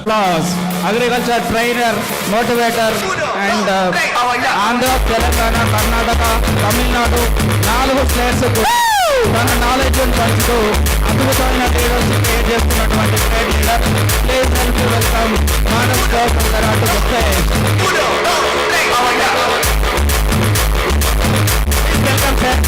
applause. Agriculture trainer, motivator and Andhra, Telangana, Karnataka, Tamil Nadu 4 states తన knowledge పంచుతూ అద్భుతమైన leaders create చేస్తున్నటువంటి great leader. Please help you welcome Manas Gautam garu to the stage. Welcome sir.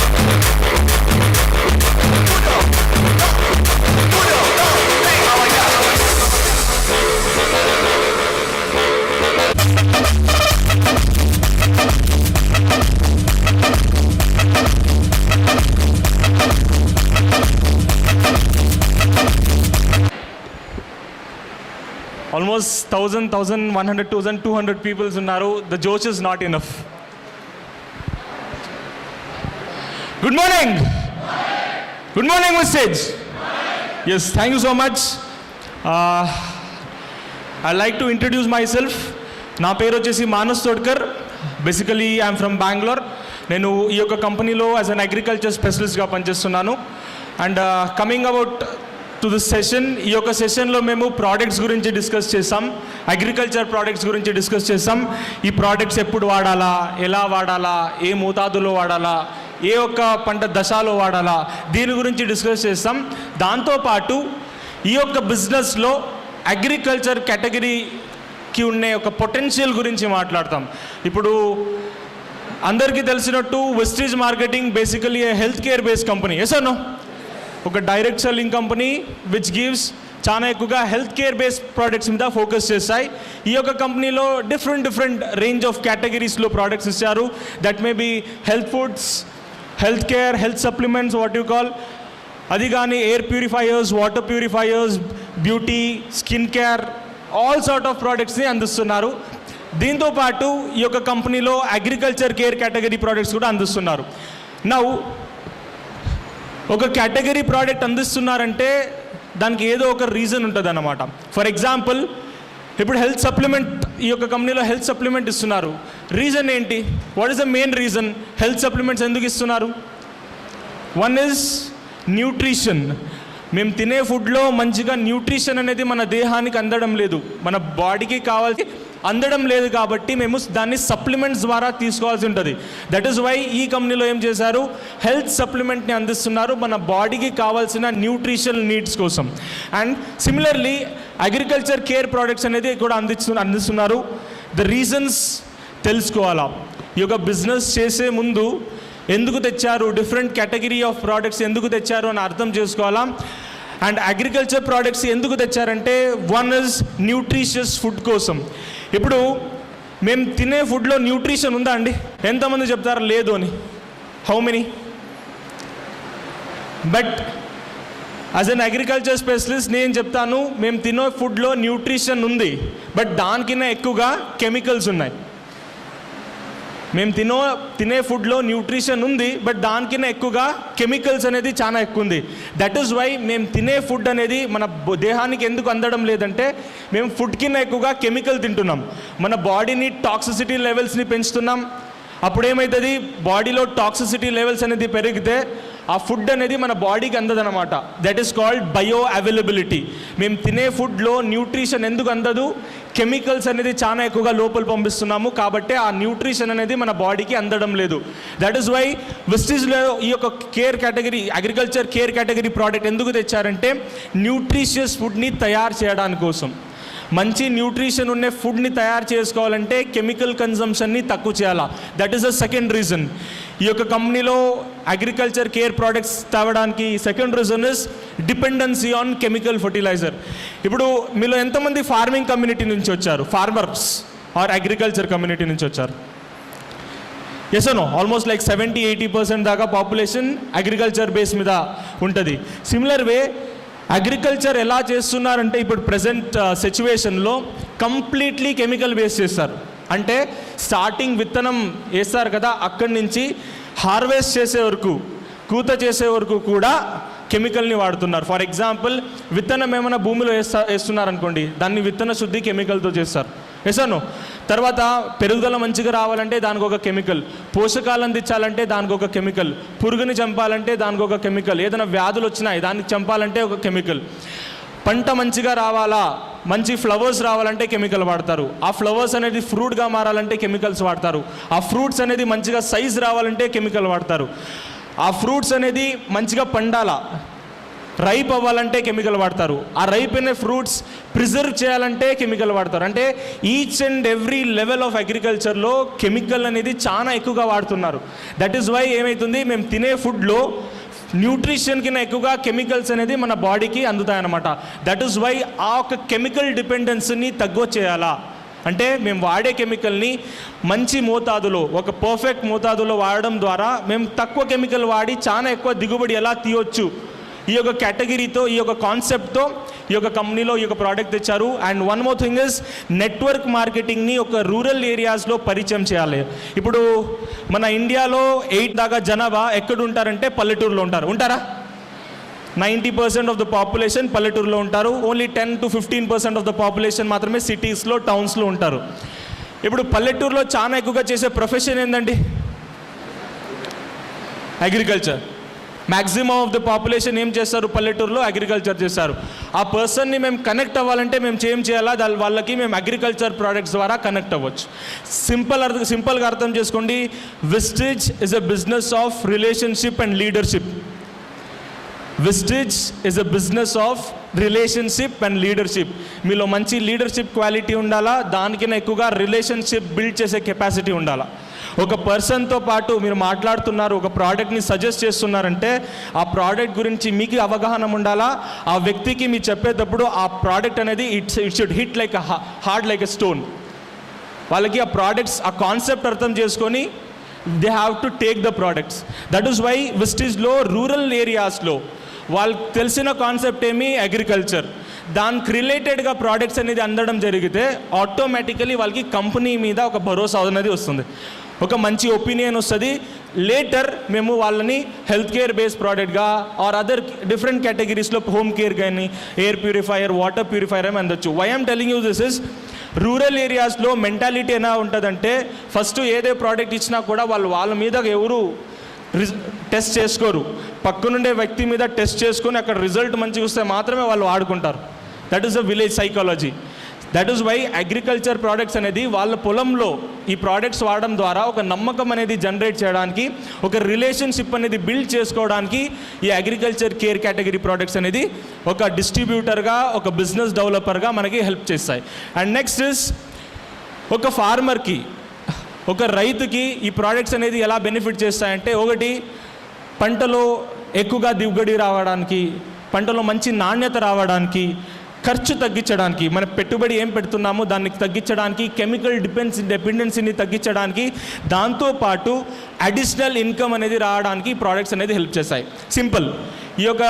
Almost 1,000, 100, 200 people unnaru. The josh is not enough. Good morning. Good morning, Message. Yes, thank you so much. I'd like to introduce myself. నా పేరు వచ్చేసి Manas Todkar. Basically I'm from Bengaluru. నేను ఈ యొక్క కంపెనీలో as an agriculture స్పెషలిస్ట్గా పనిచేస్తున్నాను. And coming about to this session, ఈ యొక్క సెషన్లో మేము ప్రోడక్ట్స్ గురించి డిస్కస్ చేసాం, అగ్రికల్చర్ ప్రోడక్ట్స్ గురించి డిస్కస్ చేసాం. ఈ ప్రోడక్ట్స్ ఎప్పుడు వాడాలా, ఎలా వాడాలా, ఏ మోతాదులో వాడాలా, ఏ ఒక్క పంట దశలో వాడాలా, దీని గురించి డిస్కస్ చేస్తాం. దాంతోపాటు ఈ యొక్క బిజినెస్లో అగ్రికల్చర్ కేటగిరీకి ఉండే ఒక పొటెన్షియల్ గురించి మాట్లాడతాం. ఇప్పుడు అందరికీ తెలిసినట్టు Vestige marketing basically a health care based company. Yes or no? ఒక direct selling company which gives చాలా ఎక్కువగా హెల్త్ కేర్ బేస్డ్ ప్రోడక్ట్స్ మీద ఫోకస్ చేస్తాయి. ఈ యొక్క కంపెనీలో డిఫరెంట్ రేంజ్ ఆఫ్ కేటగిరీస్లో ప్రోడక్ట్స్ ఇచ్చారు. That may be health foods, health care, health supplements, what you call, అది కానీ air purifiers, water purifiers, beauty, skin care, all sort of ప్రోడక్ట్స్ని అందిస్తున్నారు. దీంతోపాటు ఈ యొక్క కంపెనీలో అగ్రికల్చర్ కేర్ కేటగిరీ ప్రోడక్ట్స్ కూడా అందిస్తున్నారు. నౌ ఒక కేటగిరీ ప్రోడక్ట్ అందిస్తున్నారంటే దానికి ఏదో ఒక రీజన్ ఉంటుంది అన్నమాట. ఫర్ ఎగ్జాంపుల్, ఇప్పుడు హెల్త్ సప్లిమెంట్, ఈ యొక్క కంపెనీలో హెల్త్ సప్లిమెంట్ ఇస్తున్నారు. రీజన్ ఏంటి? What is the main reason health supplements ఎందుకు ఇస్తున్నారు? One is nutrition. మేము తినే ఫుడ్లో మంచిగా న్యూట్రిషన్ అనేది మన దేహానికి అందడం లేదు, మన బాడీకి కావాల్సి అందడం లేదు, కాబట్టి మేము దాన్ని సప్లిమెంట్స్ ద్వారా తీసుకోవాల్సి ఉంటుంది. దట్ ఈస్ వై ఈ కంపెనీలో ఏం చేశారు, హెల్త్ సప్లిమెంట్ని అందిస్తున్నారు మన బాడీకి కావాల్సిన న్యూట్రిషన్ నీడ్స్ కోసం. And similarly agriculture care products అనేది కూడా అందిస్తున్నారు. ద రీజన్స్ తెలుసుకోవాలా. ఈ యొక్క బిజినెస్ చేసే ముందు ఎందుకు తెచ్చారు, డిఫరెంట్ కేటగిరీ ఆఫ్ ప్రోడక్ట్స్ ఎందుకు తెచ్చారు అని అర్థం చేసుకోవాలా. అండ్ అగ్రికల్చర్ ప్రోడక్ట్స్ ఎందుకు తెచ్చారంటే వన్ ఇస్ న్యూట్రిషియస్ ఫుడ్ కోసం. ఇప్పుడు మేము తినే ఫుడ్లో న్యూట్రిషన్ ఉందా అండి? ఎంతమంది చెప్తారు లేదు అని? How many? But as an agriculture specialist నేను చెప్తాను, మేము తినే ఫుడ్లో న్యూట్రిషన్ ఉంది, బట్ దానికన్నా ఎక్కువగా కెమికల్స్ ఉన్నాయి. మేము తినే ఫుడ్లో న్యూట్రిషన్ ఉంది, బట్ దానికన్నా ఎక్కువగా కెమికల్స్ అనేది చాలా ఎక్కువ ఉంది. దట్ ఈస్ వై మేము తినే ఫుడ్ అనేది మన దేహానికి ఎందుకు అందడం లేదంటే మేము ఫుడ్ కింద ఎక్కువగా కెమికల్ తింటున్నాం, మన బాడీని టాక్సిసిటీ లెవెల్స్ని పెంచుతున్నాం. అప్పుడు ఏమవుతుంది, బాడీలో టాక్సిసిటీ లెవెల్స్ అనేది పెరిగితే ఆ ఫుడ్ అనేది మన బాడీకి అందదనమాట. That is called bioavailability. మేము తినే ఫుడ్లో న్యూట్రిషన్ ఎందుకు అందదు, కెమికల్స్ అనేది చాలా ఎక్కువగా లోపల పంపిస్తున్నాము, కాబట్టి ఆ న్యూట్రిషన్ అనేది మన బాడీకి అందడం లేదు. దట్ ఈస్ వై వెస్టీజ్లో ఈ యొక్క care category, agriculture care category product ఎందుకు తెచ్చారంటే న్యూట్రిషియస్ ఫుడ్ని తయారు చేయడానికి కోసం. మంచి న్యూట్రిషన్ ఉండే ఫుడ్ని తయారు చేసుకోవాలంటే కెమికల్ కన్జంప్షన్ని తక్కువ చేయాలా. That is the second reason. ఈ యొక్క కంపెనీలో అగ్రికల్చర్ కేర్ ప్రోడక్ట్స్ తేవడానికి second reason is dependency on chemical fertiliser. ఇప్పుడు మీలో ఎంతమంది ఫార్మింగ్ కమ్యూనిటీ నుంచి వచ్చారు? ఫార్మర్స్ ఆర్ అగ్రికల్చర్ కమ్యూనిటీ నుంచి వచ్చారు? Yes no? ఆల్మోస్ట్ లైక్ 70-80% దాకా పాపులేషన్ అగ్రికల్చర్ బేస్ మీద ఉంటుంది. సిమిలర్ వే అగ్రికల్చర్ ఎలా చేస్తున్నారంటే ఇప్పుడు ప్రజెంట్ సిచ్యువేషన్లో కంప్లీట్లీ కెమికల్ బేస్ చేస్తారు. అంటే స్టార్టింగ్ విత్తనం వేస్తారు కదా, అక్కడి నుంచి హార్వెస్ట్ చేసే వరకు, కూత చేసే వరకు కూడా కెమికల్ని వాడుతున్నారు. ఫర్ ఎగ్జాంపుల్, విత్తనం ఏమైనా భూమిలో వేస్తున్నారనుకోండి, దాన్ని విత్తన శుద్ధి కెమికల్తో చేస్తారు. వేసాను తర్వాత పెరుగుదల మంచిగా రావాలంటే దానికి ఒక కెమికల్, పోషకాలు అందించాలంటే దానికి ఒక కెమికల్, పురుగుని చంపాలంటే దానికి ఒక కెమికల్, ఏదైనా వ్యాధులు వచ్చినాయి దానికి చంపాలంటే ఒక కెమికల్. పంట మంచిగా రావాలా, మంచి ఫ్లవర్స్ రావాలంటే కెమికల్ వాడతారు. ఆ ఫ్లవర్స్ అనేది ఫ్రూట్గా మారాలంటే కెమికల్స్ వాడతారు. ఆ ఫ్రూట్స్ అనేది మంచిగా సైజ్ రావాలంటే కెమికల్ వాడతారు. ఆ ఫ్రూట్స్ అనేది మంచిగా పండాలా, రైప్ అవ్వాలంటే కెమికల్ వాడతారు. ఆ రైప్ అయిన ఫ్రూట్స్ ప్రిజర్వ్ చేయాలంటే కెమికల్ వాడతారు. అంటే each and every level of అగ్రికల్చర్లో కెమికల్ అనేది చాలా ఎక్కువగా వాడుతున్నారు. దట్ ఈస్ వై ఏమవుతుంది, మేము తినే ఫుడ్లో న్యూట్రిషన్ కింద ఎక్కువగా కెమికల్స్ అనేది మన బాడీకి అందుతాయన్నమాట. దట్ ఈస్ వై ఆ ఒక కెమికల్ డిపెండెన్సీని తగ్గొచ్చేయాలా అంటే మేము వాడే కెమికల్ని మంచి మోతాదులో, ఒక పర్ఫెక్ట్ మోతాదులో వాడడం ద్వారా మేము తక్కువ కెమికల్ వాడి చాలా ఎక్కువ దిగుబడి ఎలా తీయొచ్చు, ఈ యొక్క కేటగిరీతో, ఈ యొక్క కాన్సెప్ట్తో ఈ యొక్క కంపెనీలో ఈ యొక్క ప్రోడక్ట్ తెచ్చారు. And one more thing is network మార్కెటింగ్ని ఒక రూరల్ ఏరియాస్లో పరిచయం చేయాలి. ఇప్పుడు మన ఇండియాలో 8 దాకా జనాభా ఎక్కడ ఉంటారంటే పల్లెటూరులో ఉంటారా? 90% ఆఫ్ ద పాపులేషన్ పల్లెటూరులో ఉంటారు. Only 10 to 15% of the population మాత్రమే సిటీస్లో, టౌన్స్లో ఉంటారు. ఇప్పుడు పల్లెటూరులో చాలా ఎక్కువగా చేసే ప్రొఫెషన్ ఏంటండి? Agriculture. Maximum of the population ఏం చేస్తారు? పల్లెటూరులో అగ్రికల్చర్ చేస్తారు. ఆ పర్సన్ని మేము కనెక్ట్ అవ్వాలంటే మేము ఏం చేయాలా? వాళ్ళకి మేము అగ్రికల్చర్ ప్రోడక్ట్స్ ద్వారా కనెక్ట్ అవ్వచ్చు. సింపుల్గా అర్థం చేసుకోండి. Vestige is a business of relationship and leadership. Vestige is a business of relationship and leadership. మీలో మంచి లీడర్షిప్ క్వాలిటీ ఉండాలా, దానికన్నా ఎక్కువగా రిలేషన్షిప్ బిల్డ్ చేసే కెపాసిటీ ఉండాలా. ఒక పర్సన్తో పాటు మీరు మాట్లాడుతున్నారు, ఒక ప్రోడక్ట్ని సజెస్ట్ చేస్తున్నారంటే ఆ ప్రోడక్ట్ గురించి మీకు అవగాహన ఉండాలా. ఆ వ్యక్తికి మీరు చెప్పేటప్పుడు ఆ ప్రోడక్ట్ అనేది it should hit like hard like a stone. వాళ్ళకి ఆ ప్రోడక్ట్స్, ఆ కాన్సెప్ట్ అర్థం చేసుకొని they have to take the products. That is why విస్టేజ్లో రూరల్ ఏరియాస్లో వాళ్ళకి తెలిసిన కాన్సెప్ట్ ఏమి? అగ్రికల్చర్. దానికి రిలేటెడ్గా ప్రోడక్ట్స్ అనేది అందడం జరిగితే ఆటోమేటికలీ వాళ్ళకి కంపెనీ మీద ఒక భరోసా అనేది వస్తుంది, ఒక మంచి ఒపీనియన్ వస్తుంది. లేటర్ మేము వాళ్ళని హెల్త్ కేర్ బేస్డ్ ప్రోడక్ట్గా ఆర్ అదర్ డిఫరెంట్ కేటగిరీస్లో హోమ్ కేర్ కానీ, ఎయిర్ ప్యూరిఫైయర్, వాటర్ ప్యూరిఫైయర్ అని అందొచ్చు. Why I'm telling you this is, rural ఏరియాస్లో మెంటాలిటీ ఎలా ఉంటుందంటే ఫస్ట్ ఏదే ప్రోడక్ట్ ఇచ్చినా కూడా వాళ్ళ మీద ఎవరు టెస్ట్ చేసుకోరు. పక్కనుండే వ్యక్తి మీద టెస్ట్ చేసుకొని అక్కడ రిజల్ట్ మంచిగా వస్తే మాత్రమే వాళ్ళు వాడుకుంటారు. That is the village psychology. That is why agriculture products అనేది వాళ్ళ పొలంలో ఈ ప్రోడక్ట్స్ వాడడం ద్వారా ఒక నమ్మకం అనేది జనరేట్ చేయడానికి, ఒక రిలేషన్షిప్ అనేది బిల్డ్ చేసుకోవడానికి ఈ అగ్రికల్చర్ కేర్ కేటగిరీ ప్రోడక్ట్స్ అనేది ఒక డిస్ట్రిబ్యూటర్గా, ఒక బిజినెస్ డెవలపర్గా మనకి హెల్ప్ చేస్తాయి. అండ్ నెక్స్ట్ ఇస్, ఒక ఫార్మర్కి, ఒక రైతుకి ఈ ప్రోడక్ట్స్ అనేది ఎలా బెనిఫిట్ చేస్తాయంటే, ఒకటి పంటలో ఎక్కువగా దిగుబడి రావడానికి, పంటలో మంచి నాణ్యత రావడానికి, ఖర్చు తగ్గించడానికి, మన పెట్టుబడి ఏం పెడుతున్నామో దాన్ని తగ్గించడానికి, కెమికల్ డిపెండెన్సీని తగ్గించడానికి, దాంతోపాటు అడిషనల్ ఇన్కమ్ అనేది రావడానికి ప్రోడక్ట్స్ అనేది హెల్ప్ చేస్తాయి. సింపుల్. ఈ యొక్క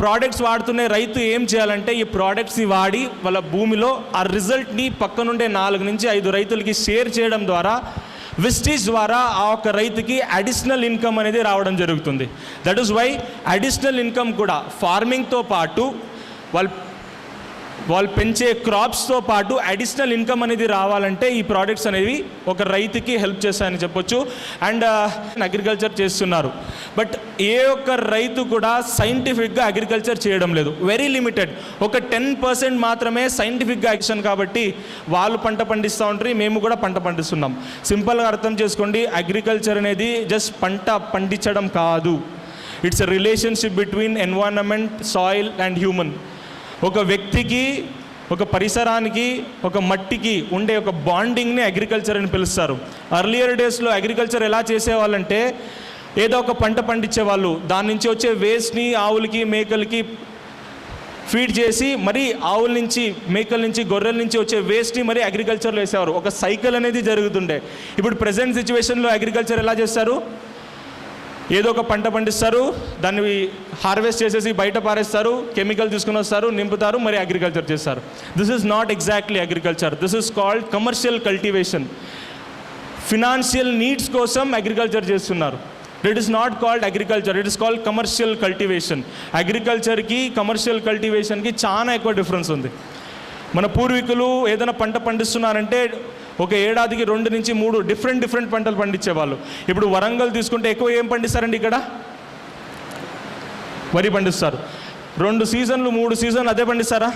ప్రోడక్ట్స్ వాడుతున్న రైతు ఏం చేయాలంటే ఈ ప్రోడక్ట్స్ని వాడి వాళ్ళ భూమిలో ఆ రిజల్ట్ని పక్క నుండే 4 నుంచి 5 రైతులకి షేర్ చేయడం ద్వారా విస్టేజ్ ద్వారా ఆ ఒక్క రైతుకి అడిషనల్ ఇన్కమ్ అనేది రావడం జరుగుతుంది. That is why additional income కూడా ఫార్మింగ్తో పాటు వాళ్ళు పెంచే క్రాప్స్తో పాటు అడిషనల్ ఇన్కమ్ అనేది రావాలంటే ఈ ప్రోడక్ట్స్ అనేవి ఒక రైతుకి హెల్ప్ చేస్తాయని చెప్పొచ్చు. అండ్ అగ్రికల్చర్ చేస్తున్నారు, బట్ ఏ ఒక్క రైతు కూడా సైంటిఫిక్గా అగ్రికల్చర్ చేయడం లేదు. Very limited. ఒక 10% మాత్రమే సైంటిఫిక్గా యాక్షన్. కాబట్టి వాళ్ళు పంట పండిస్తూ ఉంటారు, మేము కూడా పంట పండిస్తున్నాం. సింపుల్గా అర్థం చేసుకోండి, అగ్రికల్చర్ అనేది జస్ట్ పంట పండించడం కాదు. It's a relationship between environment, soil and human. ఒక వ్యక్తికి, ఒక పరిసరానికి, ఒక మట్టికి ఉండే ఒక బాండింగ్ని అగ్రికల్చర్ అని పిలుస్తారు. అర్లియర్ డేస్లో అగ్రికల్చర్ ఎలా చేసేవాళ్ళంటే ఏదో ఒక పంట పండించేవాళ్ళు, దాని నుంచి వచ్చే వేస్ట్ని ఆవులకి, మేకలకి ఫీడ్ చేసి, మరి ఆవుల నుంచి, మేకల నుంచి, గొర్రెల నుంచి వచ్చే వేస్ట్ని మరి అగ్రికల్చర్లో వేసేవారు. ఒక సైకిల్ అనేది జరుగుతుండే. ఇప్పుడు ప్రజెంట్ సిచ్యువేషన్లో అగ్రికల్చర్ ఎలా చేస్తారు? ఏదో ఒక పంట పండిస్తారు, దాన్ని హార్వెస్ట్ చేసేసి బయట పారేస్తారు, కెమికల్ తీసుకుని వస్తారు, నింపుతారు, మరి అగ్రికల్చర్ చేస్తారు. This is not exactly agriculture. This is called commercial cultivation. Financial needs కోసం అగ్రికల్చర్ చేస్తున్నారు. It is not called agriculture, it is called commercial cultivation. అగ్రికల్చర్కి, కమర్షియల్ కల్టివేషన్కి చాలా ఎక్కువ డిఫరెన్స్ ఉంది. మన పూర్వీకులు ఏదైనా పంట పండిస్తున్నారంటే ఒక ఏడాదికి 2 నుంచి 3 డిఫరెంట్ పంటలు పండించేవాళ్ళు. ఇప్పుడు వరంగల్ తీసుకుంటే ఎక్కువ ఏం పండిస్తారండి? ఇక్కడ వరి పండిస్తారు. 2 సీజన్లు 3 సీజన్లు అదే పండిస్తారా?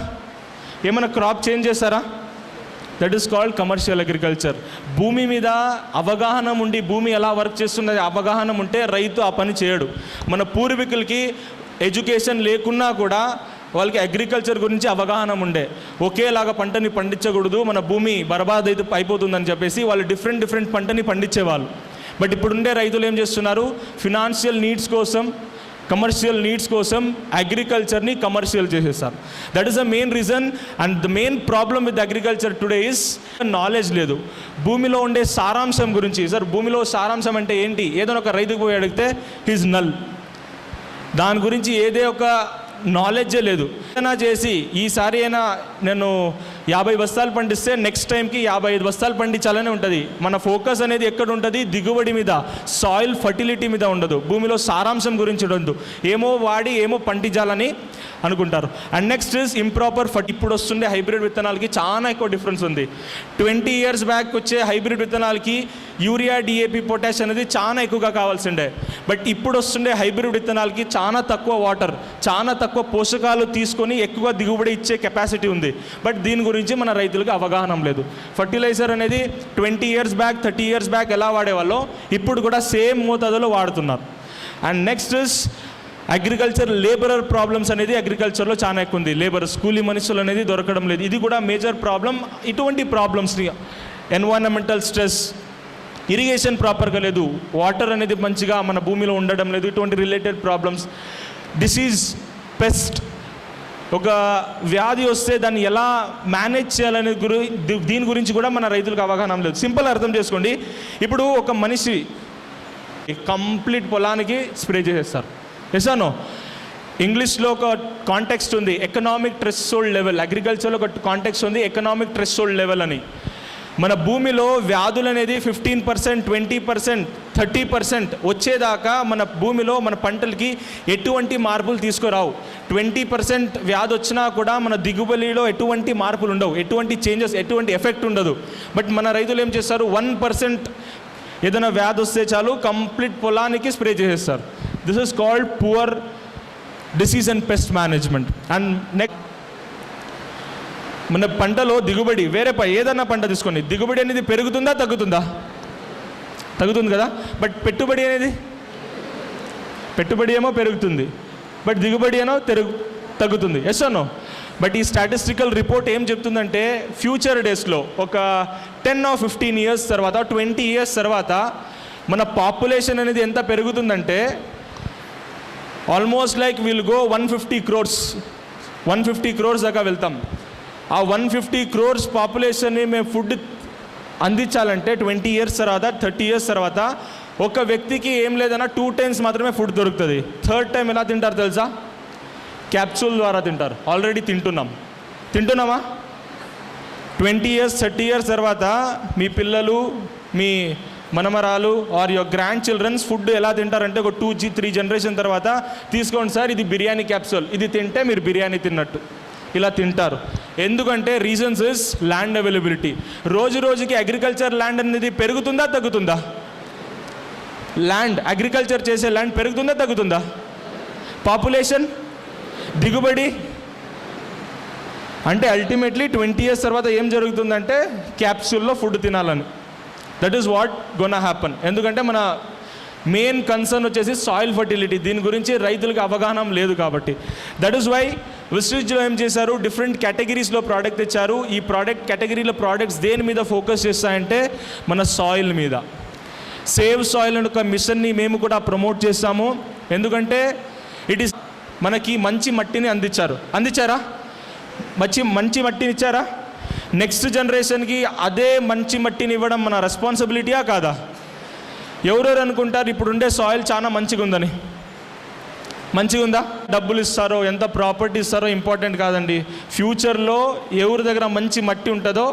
ఏమైనా క్రాప్ చేంజ్ చేస్తారా? That is called commercial agriculture. భూమి మీద అవగాహన ఉండి భూమి ఎలా వర్క్ చేస్తున్నది అవగాహన ఉంటే రైతు ఆ పని చేయడు. మన పూర్వీకులకి ఎడ్యుకేషన్ లేకున్నా కూడా వాళ్ళకి అగ్రికల్చర్ గురించి అవగాహన ఉండే, ఒకేలాగా పంటని పండించకూడదు, మన భూమి బర్బాద్ అయిపోతుందని చెప్పేసి వాళ్ళు డిఫరెంట్ పంటని పండించేవాళ్ళు. బట్ ఇప్పుడుండే రైతులు ఏం చేస్తున్నారు? ఫినాన్షియల్ నీడ్స్ కోసం, కమర్షియల్ నీడ్స్ కోసం అగ్రికల్చర్ని కమర్షియల్ చేసేస్తారు. That is the main reason. And the main problem with agriculture today is knowledge లేదు. భూమిలో ఉండే సారాంశం గురించి, సార్ భూమిలో సారాంశం అంటే ఏంటి? ఏదైనా ఒక రైతుకు పోయి అడిగితే హిజ్ నల్, దాని గురించి ఏదే ఒక నాలెడ్జే లేదు. ఏదైనా చేసి ఈసారి అయినా నేను 50 బస్తాలు పండిస్తే నెక్స్ట్ టైంకి 55 బస్తాలు పండించాలనే ఉంటుంది. మన ఫోకస్ అనేది ఎక్కడ ఉంటుంది? దిగుబడి మీద, సాయిల్ ఫర్టిలిటీ మీద ఉండదు, భూమిలో సారాంశం గురించి ఉండదు. ఏమో వాడి ఏమో పండించాలని అనుకుంటారు. అండ్ నెక్స్ట్ ఇస్ ఇంప్రాపర్ ఇప్పుడు వస్తుండే హైబ్రిడ్ విత్తనాలకి చాలా ఎక్కువ డిఫరెన్స్ ఉంది. 20 years బ్యాక్ వచ్చే హైబ్రిడ్ విత్తనాలకి యూరియా, డిఏపి, పొటాష్ అనేది చాలా ఎక్కువగా కావాల్సిండే. బట్ ఇప్పుడు వస్తుండే హైబ్రిడ్ విత్తనాలకి చాలా తక్కువ వాటర్, చాలా తక్కువ పోషకాలు తీసుకొని ఎక్కువ దిగుబడి ఇచ్చే కెపాసిటీ ఉంది. బట్ దీని గురించి మన రైతులకు అవగాహన లేదు. ఫర్టిలైజర్ అనేది 20 years బ్యాక్ 30 years బ్యాక్ ఎలా వాడేవాళ్ళో ఇప్పుడు కూడా సేమ్ మోతాదులో వాడుతున్నారు. And next is agriculture labourer problems అనేది అగ్రికల్చర్లో చాలా ఎక్కువ ఉంది. లేబర్, కూలీ మనుషులు అనేది దొరకడం లేదు. ఇది కూడా మేజర్ ప్రాబ్లం. ఇటువంటి ప్రాబ్లమ్స్ని, ఎన్వైరన్మెంటల్ స్ట్రెస్, ఇరిగేషన్ ప్రాపర్గా లేదు, వాటర్ అనేది మంచిగా మన భూమిలో ఉండడం లేదు, ఇటువంటి రిలేటెడ్ ప్రాబ్లమ్స్, డిసీజ్, పెస్ట్, ఒక వ్యాధి వస్తే దాన్ని ఎలా మేనేజ్ చేయాలనే దీని గురించి కూడా మన రైతులకు అవగాహన లేదు. సింపుల్ అర్థం చేసుకోండి, ఇప్పుడు ఒక మనిషి కంప్లీట్ పొలానికి స్ప్రే చేసేస్తారు. ఎసానో ఇంగ్లీష్లో ఒక కాంటెక్స్ట్ ఉంది, ఎకనామిక్ థ్రెషోల్డ్ లెవెల్. అగ్రికల్చర్లో ఒక కాంటెక్స్ట్ ఉంది, ఎకనామిక్ థ్రెషోల్డ్ లెవెల్ అని. మన భూమిలో వ్యాధులు అనేది 15%, 20%, 30% వచ్చేదాకా మన భూమిలో మన పంటలకి ఎటువంటి మార్పులు తీసుకురావు. 20% వ్యాధి వచ్చినా కూడా మన దిగుబడిలో ఎటువంటి మార్పులు ఉండవు, ఎటువంటి చేంజెస్, ఎటువంటి ఎఫెక్ట్ ఉండదు. బట్ మన రైతులు ఏం చేస్తారు? 1% ఏదైనా వ్యాధి వస్తే చాలు కంప్లీట్ పొలానికి స్ప్రే చేసేస్తారు. This is called poor disease and pest management. And next మన పంటలో దిగుబడి, వేరే ఏదైనా పంట తీసుకోండి, దిగుబడి అనేది పెరుగుతుందా తగ్గుతుందా? తగ్గుతుంది కదా. బట్ పెట్టుబడి ఏమో పెరుగుతుంది, బట్ దిగుబడి ఏమో తగ్గుతుంది. Yes no? బట్ ఈ స్టాటిస్టికల్ రిపోర్ట్ ఏం చెప్తుందంటే ఫ్యూచర్ డేస్లో ఒక 10 or 15 years తర్వాత, 20 years తర్వాత మన పాపులేషన్ అనేది ఎంత పెరుగుతుందంటే almost like will go 150 crores దాకా వెళ్తాం. ఆ 150 crores పాపులేషన్ని మేము ఫుడ్ అందించాలంటే 20 years తర్వాత, 30 years తర్వాత ఒక వ్యక్తికి ఏం లేదన్నా 2 times మాత్రమే ఫుడ్ దొరుకుతుంది. థర్డ్ టైం ఎలా తింటారు తెలుసా? క్యాప్సూల్ ద్వారా తింటారు. ఆల్రెడీ తింటున్నామా? 20 years, 30 years తర్వాత మీ పిల్లలు, మీ మనమరాలు or your grandchildren's food ఎలా తింటారంటే ఒక 2-3 generation తర్వాత, తీసుకోండి సార్ ఇది బిర్యానీ క్యాప్సూల్, ఇది తింటే మీరు బిర్యానీ తిన్నట్టు, ఇలా తింటారు. ఎందుకంటే రీజన్స్ ఇస్ ల్యాండ్ అవైలబిలిటీ. రోజుకి అగ్రికల్చర్ ల్యాండ్ అనేది పెరుగుతుందా తగ్గుతుందా? ల్యాండ్, అగ్రికల్చర్ చేసే ల్యాండ్ పెరుగుతుందా తగ్గుతుందా? పాపులేషన్, దిగుబడి, అంటే అల్టిమేట్లీ 20 years తర్వాత ఏం జరుగుతుందంటే క్యాప్సూల్లో ఫుడ్ తినాలని. That is what gonna happen. ఎందుకంటే మన మెయిన్ కన్సర్న్ వచ్చేసి సాయిల్ ఫర్టిలిటీ. దీని గురించి రైతులకు అవగాహన లేదు కాబట్టి. దట్ ఈస్ వై విస్టిజ్లో ఏం చేశారు? డిఫరెంట్ కేటగిరీస్లో ప్రోడక్ట్ తెచ్చారు. ఈ కేటగిరీలో ప్రోడక్ట్స్ దేని మీద ఫోకస్ చేస్తాయంటే మన సాయిల్ మీద. సేవ్ సాయిల్ అనే ఒక మిషన్ని మేము కూడా ప్రమోట్ చేస్తాము. ఎందుకంటే ఇట్ ఈస్ మనకి మంచి మట్టిని అందించారా? మంచి మట్టిని ఇచ్చారా? నెక్స్ట్ జనరేషన్కి అదే మంచి మట్టిని ఇవ్వడం మన రెస్పాన్సిబిలిటీయా కాదా? ఎవరెవరు అనుకుంటారు ఇప్పుడుండే సాయిల్ చాలా మంచిగా ఉందా? డబ్బులు ఇస్తారో, ఎంత ప్రాపర్టీ ఇస్తారో ఇంపార్టెంట్ కాదండి. ఫ్యూచర్లో ఎవరి దగ్గర మంచి మట్టి ఉంటుందో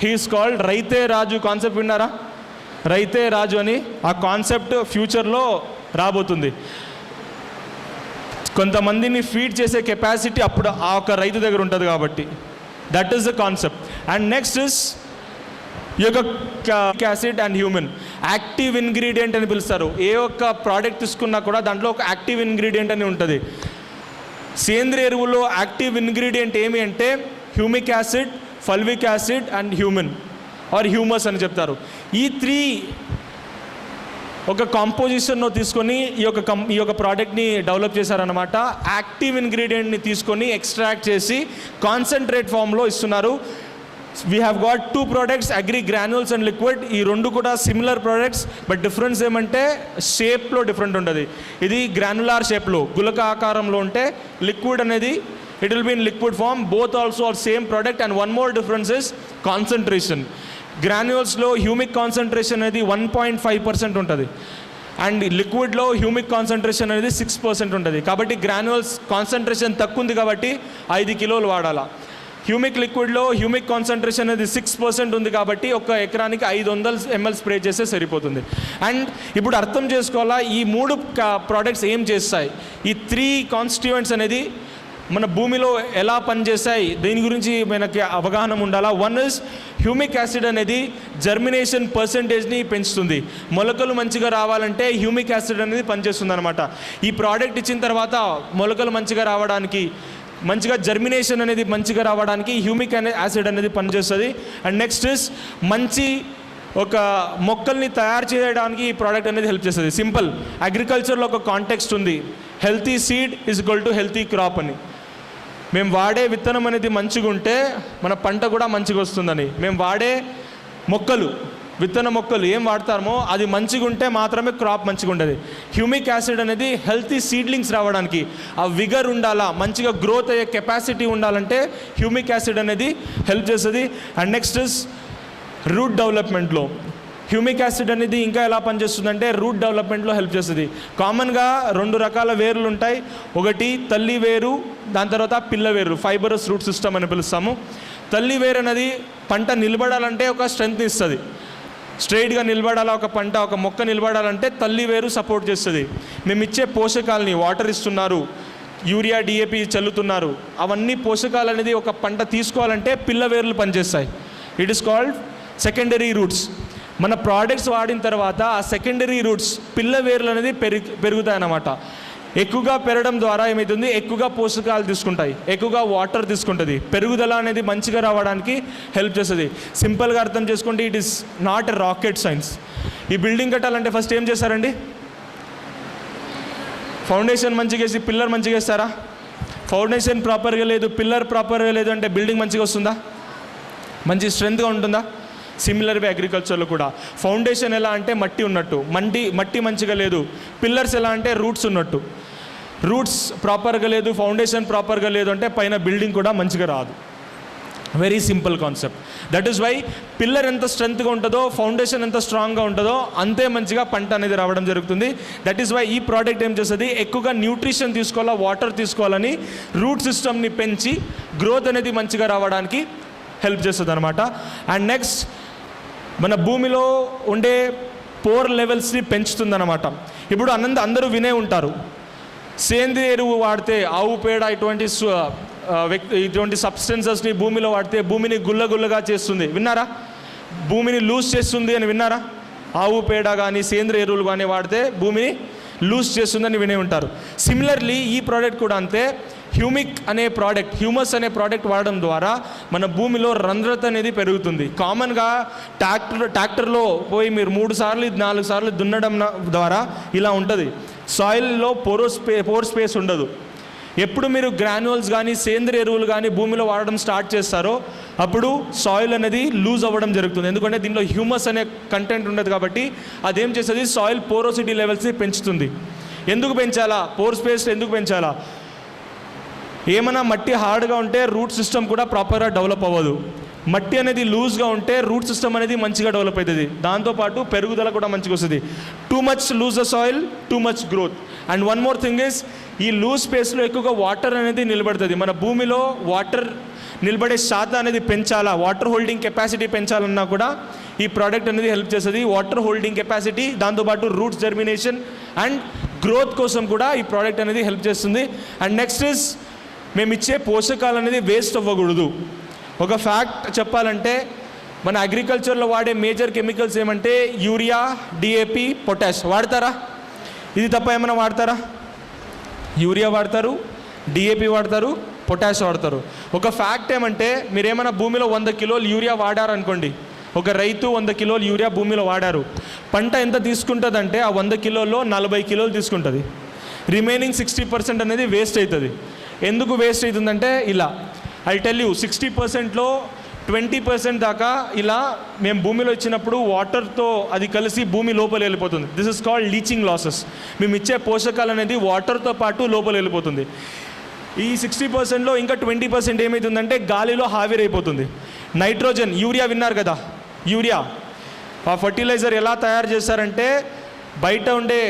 హీఈస్ కాల్డ్ రైతే రాజు. కాన్సెప్ట్ విన్నారా? రైతే రాజు అని. ఆ కాన్సెప్ట్ ఫ్యూచర్లో రాబోతుంది. కొంతమందిని ఫీడ్ చేసే కెపాసిటీ అప్పుడు ఆ ఒక రైతు దగ్గర ఉంటుంది కాబట్టి. That is the concept. And next is acid and human active ingredient అని పిలుస్తారు. ఏ ఒక్క ప్రోడక్ట్ తీసుకున్నా కూడా దాంట్లో ఒక యాక్టివ్ ఇంగ్రీడియంట్ అని ఉంటుంది. సేంద్రియ ఎరువులో యాక్టివ్ ఇంగ్రీడియంట్ ఏమి అంటే humic acid, fulvic acid and human or humus అని చెప్తారు. ఈ 3 ఒక కాంపోజిషన్లో తీసుకొని ఈ యొక్క ప్రోడక్ట్ని డెవలప్ చేశారనమాట. యాక్టివ్ ఇంగ్రీడియంట్ని తీసుకొని ఎక్స్ట్రాక్ట్ చేసి కాన్సన్ట్రేట్ ఫామ్లో ఇస్తున్నారు. We have got 2 products, agri granules and liquid. ఈ 2 కూడా సిమిలర్ ప్రోడక్ట్స్, బట్ డిఫరెన్స్ ఏమంటే షేప్లో డిఫరెంట్ ఉంటుంది. ఇది గ్రాన్యులార్ షేప్లో గులక ఆకారంలో ఉంటే లిక్విడ్ అనేది it will be in liquid form. Both also are same product. And one more difference is concentration. గ్రాన్యూల్స్లో హ్యూమిక్ కాన్సన్ట్రేషన్ అనేది 1.5% ఉంటుంది అండ్ లిక్విడ్లో హ్యూమిక్ కాన్సన్ట్రేషన్ అనేది 6% ఉంటుంది. కాబట్టి గ్రాన్యూల్స్ కాన్సన్ట్రేషన్ తక్కువ ఉంది కాబట్టి 5 కిలోలు వాడాలా. హ్యూమిక్ లిక్విడ్లో హ్యూమిక్ కాన్సన్ట్రేషన్ అనేది 6% ఉంది కాబట్టి ఒక ఎకరానికి 500 ml స్ప్రే చేస్తే సరిపోతుంది. అండ్ ఇప్పుడు అర్థం చేసుకోవాలా ఈ 3 ప్రోడక్ట్స్ ఏం చేస్తాయి, ఈ 3 కాన్స్టిట్యూయెంట్స్ అనేది మన భూమిలో ఎలా పనిచేస్తాయి దీని గురించి మనకి అవగాహన ఉండాలా. వన్ ఇస్ హ్యూమిక్ యాసిడ్ అనేది జర్మినేషన్ పర్సంటేజ్ని పెంచుతుంది. మొలకలు మంచిగా రావాలంటే హ్యూమిక్ యాసిడ్ అనేది పనిచేస్తుంది అనమాట. ఈ ప్రోడక్ట్ ఇచ్చిన తర్వాత మొలకలు మంచిగా రావడానికి, మంచిగా జర్మినేషన్ అనేది మంచిగా రావడానికి హ్యూమిక్ యాసిడ్ అనేది పనిచేస్తుంది. అండ్ నెక్స్ట్ ఇస్ మంచి ఒక మొక్కల్ని తయారు చేయడానికి ఈ ప్రోడక్ట్ అనేది హెల్ప్ చేస్తుంది. సింపుల్, అగ్రికల్చర్లో ఒక కాంటెక్స్ట్ ఉంది, healthy seed is equal to healthy crop అని. మేము వాడే విత్తనం అనేది మంచిగా ఉంటే మన పంట కూడా మంచిగా వస్తుందని. మేము వాడే మొక్కలు, విత్తన మొక్కలు ఏం వాడతామో అది మంచిగా ఉంటే మాత్రమే క్రాప్ మంచిగా ఉంటుంది. హ్యూమిక్ యాసిడ్ అనేది హెల్తీ సీడ్లింగ్స్ రావడానికి, ఆ విగర్ ఉండాలా, మంచిగా గ్రోత్ అయ్యే కెపాసిటీ ఉండాలంటే హ్యూమిక్ యాసిడ్ అనేది హెల్ప్ చేస్తుంది. అండ్ నెక్స్ట్ ఇస్ రూట్ డెవలప్మెంట్లో హ్యూమిక్ యాసిడ్ అనేది ఇంకా ఎలా పనిచేస్తుందంటే రూట్ డెవలప్మెంట్లో హెల్ప్ చేస్తుంది. కామన్గా 2 రకాల వేర్లు ఉంటాయి. ఒకటి తల్లి వేరు, దాని తర్వాత పిల్ల వేరు, ఫైబరస్ రూట్ సిస్టమ్ అని పిలుస్తాము. తల్లి వేరు అనేది పంట నిలబడాలంటే ఒక స్ట్రెంగ్త్ ఇస్తుంది. స్ట్రైట్గా నిలబడాలా ఒక పంట, ఒక మొక్క నిలబడాలంటే తల్లి వేరు సపోర్ట్ చేస్తుంది. మేము ఇచ్చే పోషకాలని, వాటర్ ఇస్తున్నారు, యూరియా డిఏపి చల్లుతున్నారు, అవన్నీ పోషకాలు అనేది ఒక పంట తీసుకోవాలంటే పిల్ల వేర్లు పనిచేస్తాయి. It is called secondary roots. మన ప్రోడక్ట్స్ వాడిన తర్వాత ఆ సెకండరీ రూట్స్ పిల్ల వేర్లు అనేది పెరుగుతాయి అన్నమాట. ఎక్కువగా పెరగడం ద్వారా ఏమవుతుంది, ఎక్కువగా పోషకాలు తీసుకుంటాయి, ఎక్కువగా వాటర్ తీసుకుంటుంది, పెరుగుదల అనేది మంచిగా రావడానికి హెల్ప్ చేస్తుంది. సింపుల్గా అర్థం చేసుకోండి, it is not a rocket science. ఈ బిల్డింగ్ కట్టాలంటే ఫస్ట్ ఏం చేస్తారండి, ఫౌండేషన్ మంచిగా వేసి పిల్లర్ మంచిగా వేస్తారా? ఫౌండేషన్ ప్రాపర్గా లేదు, పిల్లర్ ప్రాపర్గా లేదు అంటే బిల్డింగ్ మంచిగా వస్తుందా, మంచి స్ట్రెంత్గా ఉంటుందా? సిమిలర్గా అగ్రికల్చర్లో కూడా ఫౌండేషన్ ఎలా అంటే మట్టి ఉన్నట్టు, మట్టి మంచిగా లేదు. పిల్లర్స్ ఎలా అంటే రూట్స్ ఉన్నట్టు, రూట్స్ ప్రాపర్గా లేదు, ఫౌండేషన్ ప్రాపర్గా లేదు అంటే పైన బిల్డింగ్ కూడా మంచిగా రాదు. Very simple concept. That is why pillar ఎంత స్ట్రెంత్గా ఉంటుందో, ఫౌండేషన్ ఎంత స్ట్రాంగ్గా ఉంటుందో అంతే మంచిగా పంట అనేది రావడం జరుగుతుంది. దట్ ఈస్ వై ఈ ప్రోడక్ట్ ఏం చేస్తుంది, ఎక్కువగా న్యూట్రిషన్ తీసుకోవాలా, వాటర్ తీసుకోవాలని రూట్ సిస్టమ్ని పెంచి గ్రోత్ అనేది మంచిగా రావడానికి హెల్ప్ చేస్తుంది అనమాట. అండ్ నెక్స్ట్ మన భూమిలో ఉండే పోర్ లెవెల్స్ని పెంచుతుందన్నమాట. ఇప్పుడు అందరూ వినే ఉంటారు, సేంద్రియ ఎరువు వాడితే, ఆవు పేడ ఇటువంటి సబ్స్టెన్సెస్ని భూమిలో వాడితే భూమిని గుల్లగుల్లగా చేస్తుంది. విన్నారా? భూమిని లూజ్ చేస్తుంది అని విన్నారా? ఆవు పేడ కానీ సేంద్రియ ఎరువులు కానీ వాడితే భూమిని లూజ్ చేస్తుందని వినే ఉంటారు. సిమిలర్లీ ఈ ప్రోడక్ట్ కూడా అంతే. హ్యూమస్ అనే ప్రోడక్ట్ వాడడం ద్వారా మన భూమిలో రంధ్రత అనేది పెరుగుతుంది. కామన్గా ట్రాక్టర్లో పోయి మీరు 3 సార్లు 4 సార్లు దున్నడం ద్వారా ఇలా ఉంటుంది, సాయిల్లో పోర్ స్పేస్ ఉండదు. ఎప్పుడు మీరు గ్రాన్యూల్స్ కానీ సేంద్రియ ఎరువులు కానీ భూమిలో వాడడం స్టార్ట్ చేస్తారో అప్పుడు సాయిల్ అనేది లూజ్ అవ్వడం జరుగుతుంది. ఎందుకంటే దీనిలో హ్యూమస్ అనే కంటెంట్ ఉండదు కాబట్టి అదేం చేస్తుంది, సాయిల్ పోరోసిటీ లెవెల్స్ని పెంచుతుంది. ఎందుకు పెంచాలా? పోర్ స్పేస్ ఎందుకు పెంచాలా? ఏమైనా మట్టి హార్డ్గా ఉంటే రూట్ సిస్టమ్ కూడా ప్రాపర్గా డెవలప్ అవ్వదు. మట్టి అనేది లూజ్గా ఉంటే రూట్ సిస్టమ్ అనేది మంచిగా డెవలప్ అవుతుంది, దాంతోపాటు పెరుగుదల కూడా మంచిగా వస్తుంది. Too much lose the soil, too much growth. And one more thing is, ఈ లూజ్ స్పేస్లో ఎక్కువగా వాటర్ అనేది నిలబడుతుంది. మన భూమిలో వాటర్ నిలబడే శాతం అనేది పెంచాలా, వాటర్ హోల్డింగ్ కెపాసిటీ పెంచాలన్నా కూడా ఈ ప్రోడక్ట్ అనేది హెల్ప్ చేస్తుంది. వాటర్ హోల్డింగ్ కెపాసిటీ, దాంతోపాటు రూట్స్ జర్మినేషన్ అండ్ గ్రోత్ కోసం కూడా ఈ ప్రోడక్ట్ అనేది హెల్ప్ చేస్తుంది. అండ్ నెక్స్ట్ ఇస్, మేము ఇచ్చే పోషకాలు అనేది వేస్ట్ అవ్వకూడదు. ఒక ఫ్యాక్ట్ చెప్పాలంటే మన అగ్రికల్చర్లో వాడే మేజర్ కెమికల్స్ ఏమంటే యూరియా, డిఏపి, పొటాష్. వాడతారా? ఇది తప్ప ఏమైనా వాడతారా? యూరియా వాడతారు, డిఏపి వాడతారు, పొటాష్ వాడతారు. ఒక ఫ్యాక్ట్ ఏమంటే మీరేమైనా భూమిలో 100 కిలోలు యూరియా వాడారనుకోండి, ఒక రైతు 100 కిలోలు యూరియా భూమిలో వాడారు, పంట ఎంత తీసుకుంటుందంటే ఆ 100 కిలోల్లో 40 కిలోలు తీసుకుంటుంది. రిమైనింగ్ 60% అనేది వేస్ట్ అవుతుంది. ఎందుకు వేస్ట్ అవుతుందంటే ఇలా ఐ టెల్ యూ, 60%లో 20% దాకా ఇలా మేము భూమిలో ఇచ్చినప్పుడు వాటర్తో అది కలిసి భూమి లోపల వెళ్ళిపోతుంది. This is called leaching losses. మేము ఇచ్చే పోషకాలు అనేది వాటర్తో పాటు లోపల వెళ్ళిపోతుంది. ఈ 60%లో ఇంకా 20% ఏమవుతుందంటే గాలిలో ఆవిరైపోతుంది. నైట్రోజన్, యూరియా విన్నారు కదా, యూరియా ఆ ఫర్టిలైజర్ ఎలా తయారు చేస్తారంటే బయట ఉండే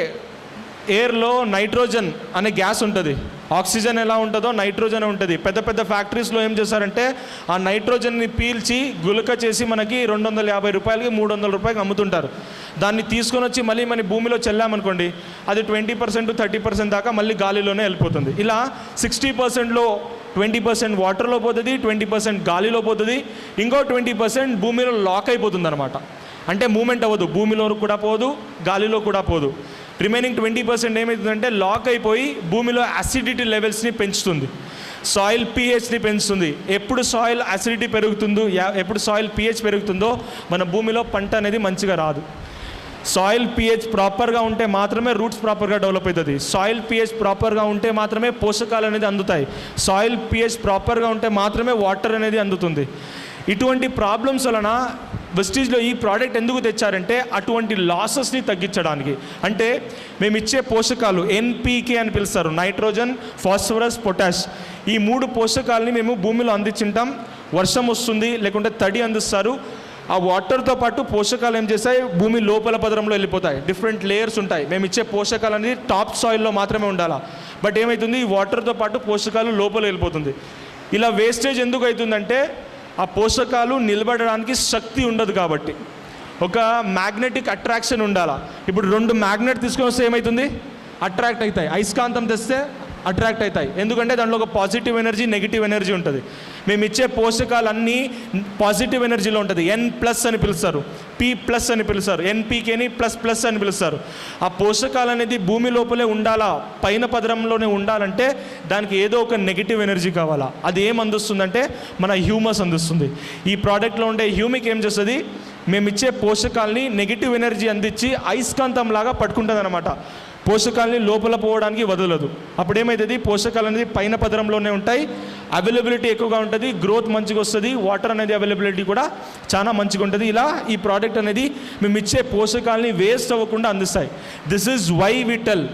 ఎయిర్లో నైట్రోజన్ అనే గ్యాస్ ఉంటుంది, ఆక్సిజన్ ఎలా ఉంటుందో నైట్రోజన్ ఉంటుంది. పెద్ద పెద్ద ఫ్యాక్టరీస్లో ఏం చేస్తారంటే ఆ నైట్రోజన్ని పీల్చి గులక చేసి మనకి 250 రూపాయలకి 300 రూపాయలకి అమ్ముతుంటారు. దాన్ని తీసుకొని వచ్చి మళ్ళీ మన భూమిలో చల్లామనుకోండి, అది 20% 30% దాకా మళ్ళీ గాలిలోనే వెళ్ళిపోతుంది. ఇలా 60%లో 20% వాటర్లో పోతుంది, 20% గాలిలో పోతుంది, ఇంకో 20% భూమిలో లాక్ అయిపోతుంది అనమాట. అంటే మూమెంట్ అవ్వదు, భూమిలో కూడా పోదు, గాలిలో కూడా పోదు. రిమైనింగ్ 20% ఏమవుతుందంటే లాక్ అయిపోయి భూమిలో యాసిడిటీ లెవెల్స్ని పెంచుతుంది, సాయిల్ pHని పెంచుతుంది. ఎప్పుడు సాయిల్ యాసిడిటీ పెరుగుతుందో, ఎప్పుడు సాయిల్ pH పెరుగుతుందో మన భూమిలో పంట అనేది మంచిగా రాదు. సాయిల్ pH ప్రాపర్గా ఉంటే మాత్రమే రూట్స్ ప్రాపర్గా డెవలప్ అవుతుంది. సాయిల్ pH ప్రాపర్గా ఉంటే మాత్రమే పోషకాలు అనేది అందుతాయి. సాయిల్ pH ప్రాపర్గా ఉంటే మాత్రమే వాటర్ అనేది అందుతుంది. ఇటువంటి ప్రాబ్లమ్స్ వలన వెస్టీజ్లో ఈ ప్రోడక్ట్ ఎందుకు తెచ్చారంటే అటువంటి లాసెస్ని తగ్గించడానికి. అంటే మేము ఇచ్చే పోషకాలు NPK అని పిలుస్తారు, నైట్రోజన్, ఫాస్ఫరస్, పొటాష్. ఈ 3 పోషకాలని మేము భూమిలో అందించుంటాం. వర్షం వస్తుంది లేకుంటే తడి అందిస్తారు. ఆ వాటర్తో పాటు పోషకాలు ఏం చేస్తాయి, భూమి లోపల పదరంలో వెళ్ళిపోతాయి. డిఫరెంట్ లేయర్స్ ఉంటాయి. మేము ఇచ్చే పోషకాలు అనేది టాప్ సాయిల్లో మాత్రమే ఉండాలా. బట్ ఏమవుతుంది, ఈ వాటర్తో పాటు పోషకాలు లోపల వెళ్ళిపోతుంది. ఇలా వేస్టేజ్ ఎందుకు అవుతుందంటే ఆ పోషకాలు నిలబడడానికి శక్తి ఉండదు కాబట్టి. ఒక మ్యాగ్నెటిక్ అట్రాక్షన్ ఉండాలా. ఇప్పుడు 2 మ్యాగ్నెట్ తీసుకొని వస్తే ఏమవుతుంది, అట్రాక్ట్ అవుతాయి. అయస్కాంతం తెస్తే అట్రాక్ట్ అవుతాయి. ఎందుకంటే దాంట్లో ఒక పాజిటివ్ ఎనర్జీ, నెగిటివ్ ఎనర్జీ ఉంటుంది. మేము ఇచ్చే పోషకాలన్నీ పాజిటివ్ ఎనర్జీలో ఉంటుంది. N+ అని పిలుస్తారు, P+ అని పిలుస్తారు, NPKని ++ అని పిలుస్తారు. ఆ పోషకాలు అనేది భూమి లోపలే ఉండాలా, పైన పదరంలోనే ఉండాలంటే దానికి ఏదో ఒక నెగిటివ్ ఎనర్జీ కావాలా. అది ఏం అందిస్తుందంటే మన హ్యూమస్ అందిస్తుంది. ఈ ప్రోడక్ట్లో ఉండే హ్యూమిక్ ఏం చేస్తుంది, మేము ఇచ్చే పోషకాలని నెగిటివ్ ఎనర్జీ అందించి అయస్కాంతం లాగా పట్టుకుంటుంది అనమాట. పోషకాలని లోపల పోవడానికి వదలదు. అప్పుడు ఏమవుతుంది, పోషకాలు అనేది పైన పదరంలోనే ఉంటాయి, అవైలబిలిటీ ఎక్కువగా ఉంటుంది, గ్రోత్ మంచిగా వస్తుంది, వాటర్ అనేది అవైలబిలిటీ కూడా చాలా మంచిగా ఉంటుంది. ఇలా ఈ ప్రోడక్ట్ అనేది మేము ఇచ్చే పోషకాలని వేస్ట్ అవ్వకుండా అందిస్తాయి. This is why we tell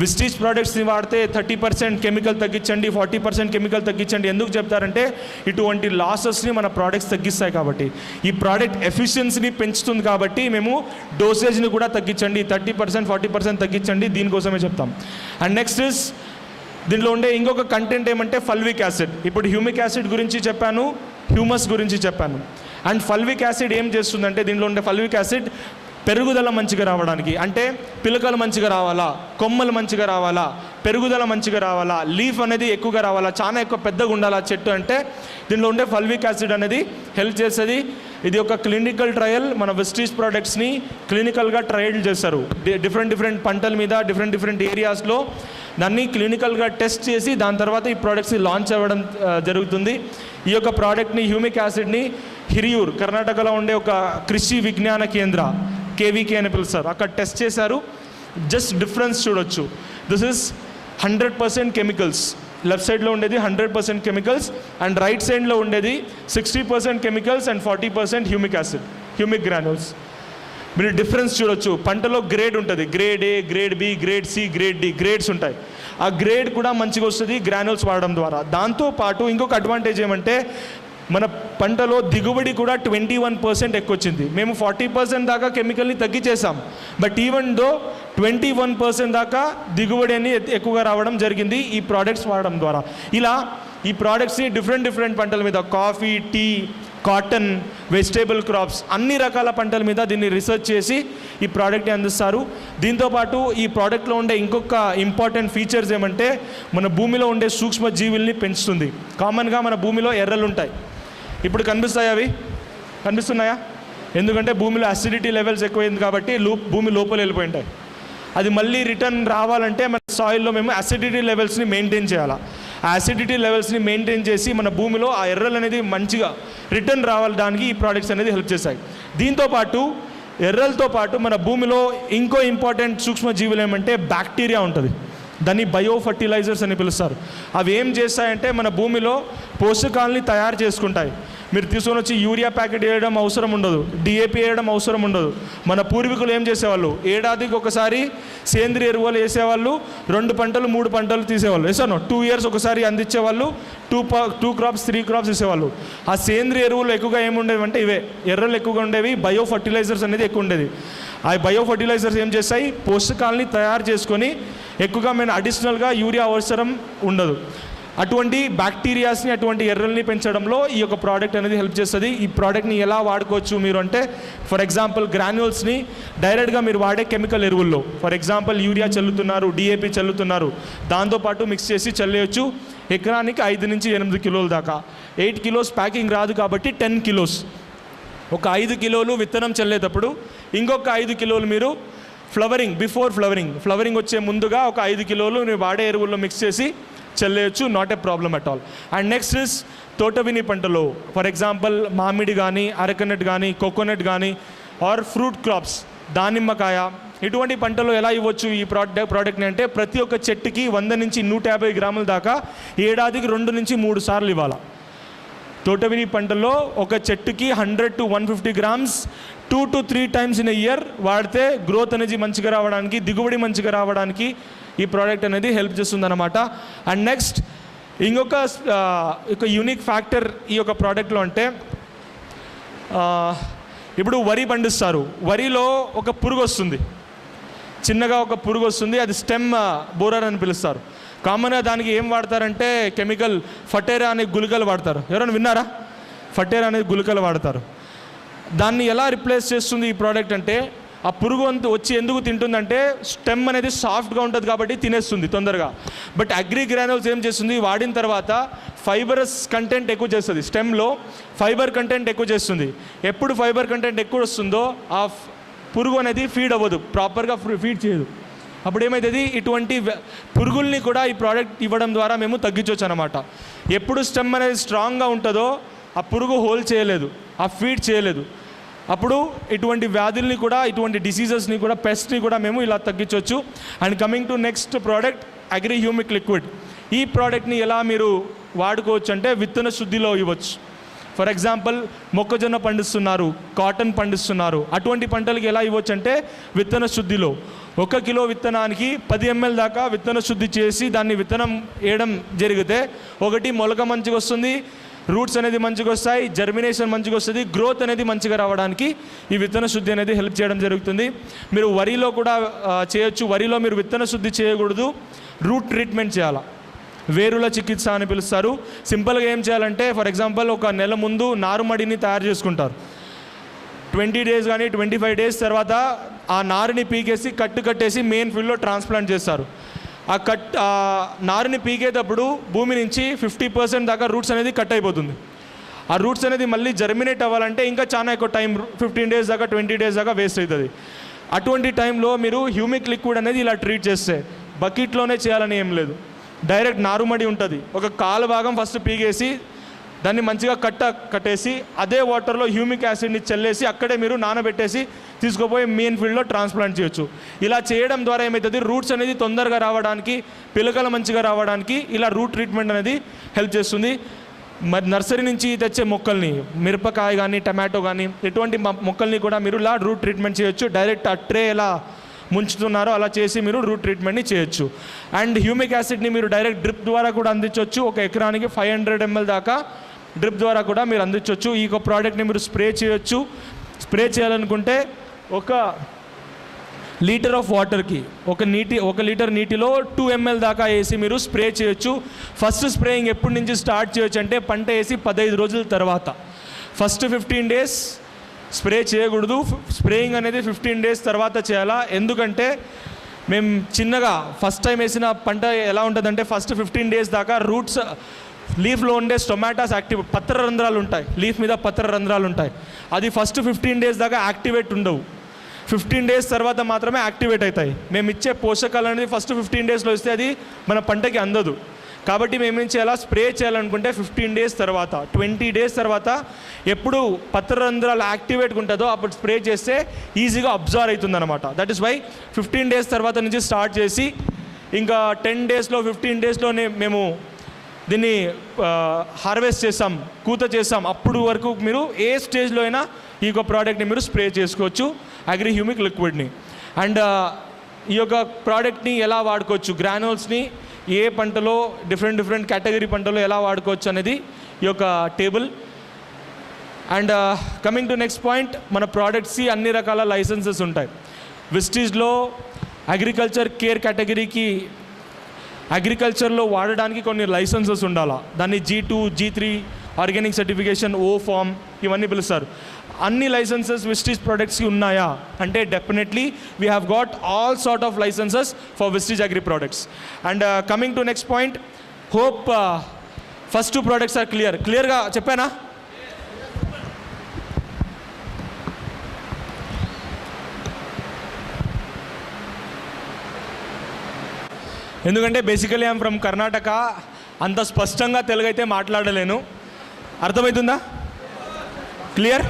Vestige ప్రోడక్ట్స్ని వాడితే 30% కెమికల్ తగ్గించండి, 40% కెమికల్ తగ్గించండి. ఎందుకు చెప్తారంటే ఇటువంటి లాసెస్ని మన ప్రోడక్ట్స్ తగ్గిస్తాయి కాబట్టి. ఈ ప్రోడక్ట్ ఎఫిషియన్సీని పెంచుతుంది కాబట్టి మేము డోసేజ్ని కూడా తగ్గించండి, 30% 40% తగ్గించండి, దీనికోసమే చెప్తాం. అండ్ నెక్స్ట్ ఇస్ దీంట్లో ఉండే ఇంకొక కంటెంట్ ఏమంటే ఫల్విక్ యాసిడ్. ఇప్పుడు హ్యూమిక్ యాసిడ్ గురించి చెప్పాను, హ్యూమస్ గురించి చెప్పాను. అండ్ ఫల్విక్ యాసిడ్ ఏం చేస్తుందంటే దీంట్లో ఉండే ఫల్విక్ యాసిడ్ పెరుగుదల మంచిగా రావడానికి, అంటే పిలకలు మంచిగా రావాలా, కొమ్మలు మంచిగా రావాలా, పెరుగుదల మంచిగా రావాలా, లీఫ్ అనేది ఎక్కువగా రావాలా, చాలా ఎక్కువ పెద్దగా ఉండాలా చెట్టు అంటే దీనిలో ఉండే ఫల్విక్ యాసిడ్ అనేది హెల్ప్ చేస్తుంది. ఇది ఒక క్లినికల్ ట్రయల్, మన వెస్టీజ్ ప్రోడక్ట్స్ని క్లినికల్గా ట్రయల్ చేస్తారు. డిఫరెంట్ పంటల మీద డిఫరెంట్ ఏరియాస్లో దాన్ని క్లినికల్గా టెస్ట్ చేసి దాని తర్వాత ఈ ప్రోడక్ట్స్ని లాంచ్ అవ్వడం జరుగుతుంది. ఈ యొక్క ప్రోడక్ట్ని హ్యూమిక్ యాసిడ్ని హిరియూర్, కర్ణాటకలో ఉండే ఒక కృషి విజ్ఞాన కేంద్ర KVK అని పిలుస్తారు, అక్కడ టెస్ట్ చేశారు. జస్ట్ డిఫరెన్స్ చూడొచ్చు. This is 100% chemicals. లెఫ్ట్ సైడ్లో ఉండేది 100% కెమికల్స్ అండ్ రైట్ సైడ్లో ఉండేది 60% chemicals and 40% humic acid, humic granules. మీరు డిఫరెన్స్ చూడొచ్చు. పంటలో గ్రేడ్ ఉంటుంది, grade A, grade B, grade C, grade D, grades ఉంటాయి. ఆ గ్రేడ్ కూడా మంచిగా వస్తుంది గ్రాన్యూల్స్ వాడడం ద్వారా. దాంతోపాటు ఇంకొక అడ్వాంటేజ్ ఏమంటే మన పంటలో దిగుబడి కూడా 21% ఎక్కువ వచ్చింది. మేము 40% దాకా కెమికల్ని తగ్గించేసాం, బట్ ఈవెన్ దో 21% దాకా దిగుబడి అని ఎక్కువగా రావడం జరిగింది ఈ ప్రోడక్ట్స్ వాడడం ద్వారా. ఇలా ఈ ప్రోడక్ట్స్ని డిఫరెంట్ పంటల మీద, coffee, tea, cotton, vegetable crops, అన్ని రకాల పంటల మీద దీన్ని రీసెర్చ్ చేసి ఈ ప్రోడక్ట్ని అందిస్తారు. దీంతోపాటు ఈ ప్రోడక్ట్లో ఉండే ఇంకొక ఇంపార్టెంట్ ఫీచర్స్ ఏమంటే మన భూమిలో ఉండే సూక్ష్మ జీవుల్ని పెంచుతుంది. కామన్గా మన భూమిలో ఎర్రలు ఉంటాయి, ఇప్పుడు కనిపిస్తాయి, అవి కనిపిస్తున్నాయా? ఎందుకంటే భూమిలో అసిడిటీ లెవెల్స్ ఎక్కువైంది కాబట్టి భూమి లోపల వెళ్ళిపోయి ఉంటాయి. అది మళ్ళీ రిటర్న్ రావాలంటే మన సాయిల్లో మేము అసిడిటీ లెవెల్స్ని మెయింటైన్ చేయాలి. యాసిడిటీ లెవెల్స్ని మెయింటైన్ చేసి మన భూమిలో ఆ ఎర్రలు అనేది మంచిగా రిటర్న్ రావడానికి ఈ ప్రోడక్ట్స్ అనేది హెల్ప్ చేస్తాయి. దీంతోపాటు ఎర్రలతో పాటు మన భూమిలో ఇంకో ఇంపార్టెంట్ సూక్ష్మజీవులు ఏమంటే బ్యాక్టీరియా ఉంటుంది. దాన్ని బయో ఫర్టిలైజర్స్ అని పిలుస్తారు. అవి ఏం చేస్తాయంటే మన భూమిలో పోషకాలని తయారు చేసుకుంటాయి. మీరు తీసుకొని వచ్చి యూరియా ప్యాకెట్ వేయడం అవసరం ఉండదు, డిఏపి వేయడం అవసరం ఉండదు. మన పూర్వీకులు ఏం చేసేవాళ్ళు, ఏడాదికి ఒకసారి సేంద్రియ ఎరువులు వేసేవాళ్ళు, 2 పంటలు 3 పంటలు తీసేవాళ్ళు. వేసాను 2 years ఒకసారి అందించేవాళ్ళు, 2 crops 3 crops వేసేవాళ్ళు. ఆ సేంద్రియ ఎరువులు ఎక్కువగా ఏముండేవి అంటే ఇవే ఎర్రలు ఎక్కువగా ఉండేవి, బయో ఫర్టిలైజర్స్ అనేది ఎక్కువ ఉండేది. ఆ బయో ఫర్టిలైజర్స్ ఏం చేస్తాయి, పోషకాలని తయారు చేసుకొని ఎక్కువగా మేము అడిషనల్గా యూరియా అవసరం ఉండదు. అటువంటి బ్యాక్టీరియాస్ని అటువంటి ఎర్రల్ని పెంచడంలో ఈ యొక్క ప్రోడక్ట్ అనేది హెల్ప్ చేస్తుంది. ఈ ప్రోడక్ట్ని ఎలా వాడుకోవచ్చు మీరు అంటే, ఫర్ ఎగ్జాంపుల్ గ్రాన్యూల్స్ని డైరెక్ట్గా మీరు వాడే కెమికల్ ఎరువుల్లో, ఫర్ ఎగ్జాంపుల్ యూరియా చల్లుతున్నారు, డిఏపి చల్లుతున్నారు, దాంతోపాటు మిక్స్ చేసి చల్లేయచ్చు. ఎకరానికి 5 నుంచి 8 కిలోల దాకా. 8 kilos ప్యాకింగ్ రాదు కాబట్టి 10 kilos. ఒక 5 కిలోలు విత్తనం చల్లేటప్పుడు ఇంకొక 5 కిలోలు మీరు బిఫోర్ ఫ్లవరింగ్ వచ్చే ముందుగా ఒక 5 కిలోలు మీరు వాడే ఎరువుల్లో మిక్స్ చేసి చల్లేయచ్చు. Not a problem at all. And next is తోటవిని పంటలో, ఫర్ ఎగ్జాంపుల్ మామిడి కానీ, అరకనట్ కానీ, కోకోనట్ కానీ, ఆర్ ఫ్రూట్ క్రాప్స్, దానిమ్మకాయ, ఇటువంటి పంటలు ఎలా ఇవ్వచ్చు ఈ ప్రోడక్ట్ని అంటే, ప్రతి ఒక్క చెట్టుకి 100 నుంచి 150 గ్రాముల దాకా ఏడాదికి 2 నుంచి 3 సార్లు ఇవ్వాలి. తోటవిని పంటలో ఒక చెట్టుకి 100 to 150 grams 2 to 3 times in a year వాడితే గ్రోత్ అనేది మంచిగా రావడానికి, దిగుబడి మంచిగా రావడానికి ఈ ప్రోడక్ట్ అనేది హెల్ప్ చేస్తుంది అన్నమాట. అండ్ నెక్స్ట్ ఇంకొక యూనిక్ ఫ్యాక్టర్ ఈ యొక్క ప్రోడక్ట్లో అంటే, ఇప్పుడు వరి పండిస్తారు, వరిలో ఒక పురుగు వస్తుంది, చిన్నగా ఒక పురుగు వస్తుంది, అది స్టెమ్ బోరర్ అని పిలుస్తారు. కామన్గా దానికి ఏం వాడతారంటే కెమికల్ ఫటేరా అనే గుళికలు వాడతారు. ఎవరైనా విన్నారా? ఫటేరా అనే గుళికలు వాడతారు. దాన్ని ఎలా రిప్లేస్ చేస్తుంది ఈ ప్రోడక్ట్ అంటే, ఆ పురుగు వచ్చి ఎందుకు తింటుందంటే స్టెమ్ అనేది సాఫ్ట్గా ఉంటుంది కాబట్టి తినేస్తుంది తొందరగా. బట్ అగ్రి గ్రాన్యూల్స్ ఏం చేస్తుంది, వాడిన తర్వాత ఫైబరస్ కంటెంట్ ఎక్కువ చేస్తుంది, స్టెమ్లో ఫైబర్ కంటెంట్ ఎక్కువ చేస్తుంది. ఎప్పుడు ఫైబర్ కంటెంట్ ఎక్కువ వస్తుందో ఆ పురుగు అనేది ఫీడ్ అవ్వదు, ప్రాపర్గా ఫీడ్ చేయదు. అప్పుడు ఏమవుతుంది, ఇటువంటి పురుగుల్ని కూడా ఈ ప్రోడక్ట్ ఇవ్వడం ద్వారా మేము తగ్గించవచ్చు అనమాట. ఎప్పుడు స్టెమ్ అనేది స్ట్రాంగ్గా ఉంటుందో ఆ పురుగు హోల్ చేయలేదు, ఆ ఫీడ్ చేయలేదు. అప్పుడు ఇటువంటి వ్యాధుల్ని కూడా, ఇటువంటి డిసీజెస్ని కూడా, పెస్ట్ని కూడా మేము ఇలా తగ్గించవచ్చు. And coming to next product, agri humic liquid. ఈ ప్రోడక్ట్ని ఎలా మీరు వాడుకోవచ్చు అంటే విత్తన శుద్ధిలో ఇవ్వచ్చు. ఫర్ ఎగ్జాంపుల్ మొక్కజొన్న పండిస్తున్నారు, కాటన్ పండిస్తున్నారు, అటువంటి పంటలకి ఎలా ఇవ్వచ్చు అంటే విత్తన శుద్ధిలో 1 కిలో విత్తనానికి 10 ml దాకా విత్తన శుద్ధి చేసి దాన్ని విత్తనం వేయడం జరిగితే, ఒకటి మొలక మంచిగా వస్తుంది, రూట్స్ అనేది మంచిగా వస్తాయి, జర్మినేషన్ మంచిగా వస్తుంది, గ్రోత్ అనేది మంచిగా రావడానికి ఈ విత్తన శుద్ధి అనేది హెల్ప్ చేయడం జరుగుతుంది. మీరు వరిలో కూడా చేయొచ్చు. వరిలో మీరు విత్తన శుద్ధి చేయకూడదు, రూట్ ట్రీట్మెంట్ చేయాలి, వేరుల చికిత్స అని పిలుస్తారు. సింపుల్గా ఏం చేయాలంటే, ఫర్ ఎగ్జాంపుల్ 1 నెల ముందు నారుమడిని తయారు చేసుకుంటారు. 20 days కానీ 25 days తర్వాత ఆ నారుని పీకేసి కట్టేసి మెయిన్ ఫీల్డ్లో ట్రాన్స్ప్లాంట్ చేస్తారు. ఆ నారుని పీకేటప్పుడు భూమి నుంచి 50% దాకా రూట్స్ అనేది కట్ అయిపోతుంది. ఆ రూట్స్ అనేది మళ్ళీ జర్మినేట్ అవ్వాలంటే ఇంకా చాలా ఎక్కువ టైం, 15 days దాకా 20 days దాకా వేస్ట్ అవుతుంది. అటువంటి టైంలో మీరు హ్యూమిక్ లిక్విడ్ అనేది ఇలా ట్రీట్ చేస్తే, బకెట్లోనే చేయాలని ఏం లేదు, డైరెక్ట్ నారుమడి ఉంటుంది, ఒక కాలు భాగం ఫస్ట్ పీకేసి దాన్ని మంచిగా కట్టేసి అదే వాటర్లో హ్యూమిక్ యాసిడ్ని చల్లేసి అక్కడే మీరు నానబెట్టేసి తీసుకుపోయి మెయిన్ ఫీల్డ్లో ట్రాన్స్ప్లాంట్ చేయొచ్చు. ఇలా చేయడం ద్వారా ఏమవుతుంది, రూట్స్ అనేది తొందరగా రావడానికి, పిలకలు మంచిగా రావడానికి ఇలా రూట్ ట్రీట్మెంట్ అనేది హెల్ప్ చేస్తుంది. మరి నర్సరీ నుంచి తెచ్చే మొక్కల్ని, మిరపకాయ కానీ టమాటో కానీ ఎటువంటి మొక్కల్ని కూడా మీరు ఇలా రూట్ ట్రీట్మెంట్ చేయొచ్చు. డైరెక్ట్ ఆ ట్రే ఎలా ముంచుతున్నారో అలా చేసి మీరు రూట్ ట్రీట్మెంట్ని చేయొచ్చు. అండ్ హ్యూమిక్ యాసిడ్ని మీరు డైరెక్ట్ డ్రిప్ ద్వారా కూడా అందించవచ్చు. 1 ఎకరానికి 500 ml దాకా డ్రిప్ ద్వారా కూడా మీరు అందించవచ్చు. ఈ ప్రోడక్ట్ని మీరు స్ప్రే చేయొచ్చు. స్ప్రే చేయాలనుకుంటే 1 లీటర్ ఆఫ్ వాటర్కి 1 లీటర్ నీటిలో 2 ml దాకా వేసి మీరు స్ప్రే చేయొచ్చు. ఫస్ట్ స్ప్రేయింగ్ ఎప్పటి నుంచి స్టార్ట్ చేయొచ్చు అంటే పంట వేసి 15 రోజుల తర్వాత. ఫస్ట్ 15 days స్ప్రే చేయకూడదు. స్ప్రేయింగ్ అనేది 15 days తర్వాత చేయాలా. ఎందుకంటే మేము చిన్నగా ఫస్ట్ టైం వేసిన పంట ఎలా ఉంటుందంటే, ఫస్ట్ 15 days దాకా రూట్స్, లీఫ్లో ఉండే స్టొమాటాస్ యాక్టివ్, పత్ర రంధ్రాలు ఉంటాయి, లీఫ్ మీద పత్ర రంధ్రాలు ఉంటాయి. అది ఫస్ట్ 15 days దాకా యాక్టివేట్ ఉండవు. 15 days తర్వాత మాత్రమే యాక్టివేట్ అవుతాయి. మేము ఇచ్చే పోషకాలు అనేది ఫస్ట్ 15 daysలో ఇస్తే అది మన పంటకి అందదు. కాబట్టి మేము ఏం చేయాలా, స్ప్రే చేయాలనుకుంటే 15 డేస్ తర్వాత 20 డేస్ తర్వాత ఎప్పుడు పత్రరంధ్రాలు యాక్టివేట్గా ఉంటుందో అప్పుడు స్ప్రే చేస్తే ఈజీగా అబ్జర్వ్ అవుతుంది అనమాట. దట్ ఈస్ వై 15 డేస్ తర్వాత నుంచి స్టార్ట్ చేసి ఇంకా 10 డేస్లో 15 డేస్లోనే మేము దీన్ని హార్వెస్ట్ చేస్తాం, కూత చేస్తాం. అప్పుడు వరకు మీరు ఏ స్టేజ్లో అయినా ఈ యొక్క ప్రోడక్ట్ని మీరు స్ప్రే చేసుకోవచ్చు, అగ్రి హ్యూమిక్ లిక్విడ్ని. అండ్ ఈ యొక్క ప్రోడక్ట్ని ఎలా వాడుకోవచ్చు, గ్రానోల్స్ని ఏ పంటలో డిఫరెంట్ కేటగిరీ పంటలో ఎలా వాడుకోవచ్చు అనేది ఈ యొక్క table. And coming to next point, మన ప్రోడక్ట్స్కి అన్ని రకాల లైసెన్సెస్ ఉంటాయి. విస్టీజ్లో అగ్రికల్చర్ కేర్ కేటగిరీకి అగ్రికల్చర్లో వాడడానికి కొన్ని లైసెన్సెస్ ఉండాలా. దాన్ని G2, G3 organic certification, O form ఇవన్నీ పిలుస్తారు. అన్ని లైసెన్సెస్ విస్టీజ్ ప్రోడక్ట్స్కి ఉన్నాయా అంటే definitely we have got all sort of licences for విస్టీజ్ agri products. And coming to next point, hope first 2 products are క్లియర్గా చెప్పానా? ఎందుకంటే బేసికలీ ఐఎమ్ ఫ్రమ్ కర్ణాటక, అంత స్పష్టంగా తెలుగు అయితే మాట్లాడలేను. అర్థమవుతుందా? Clear?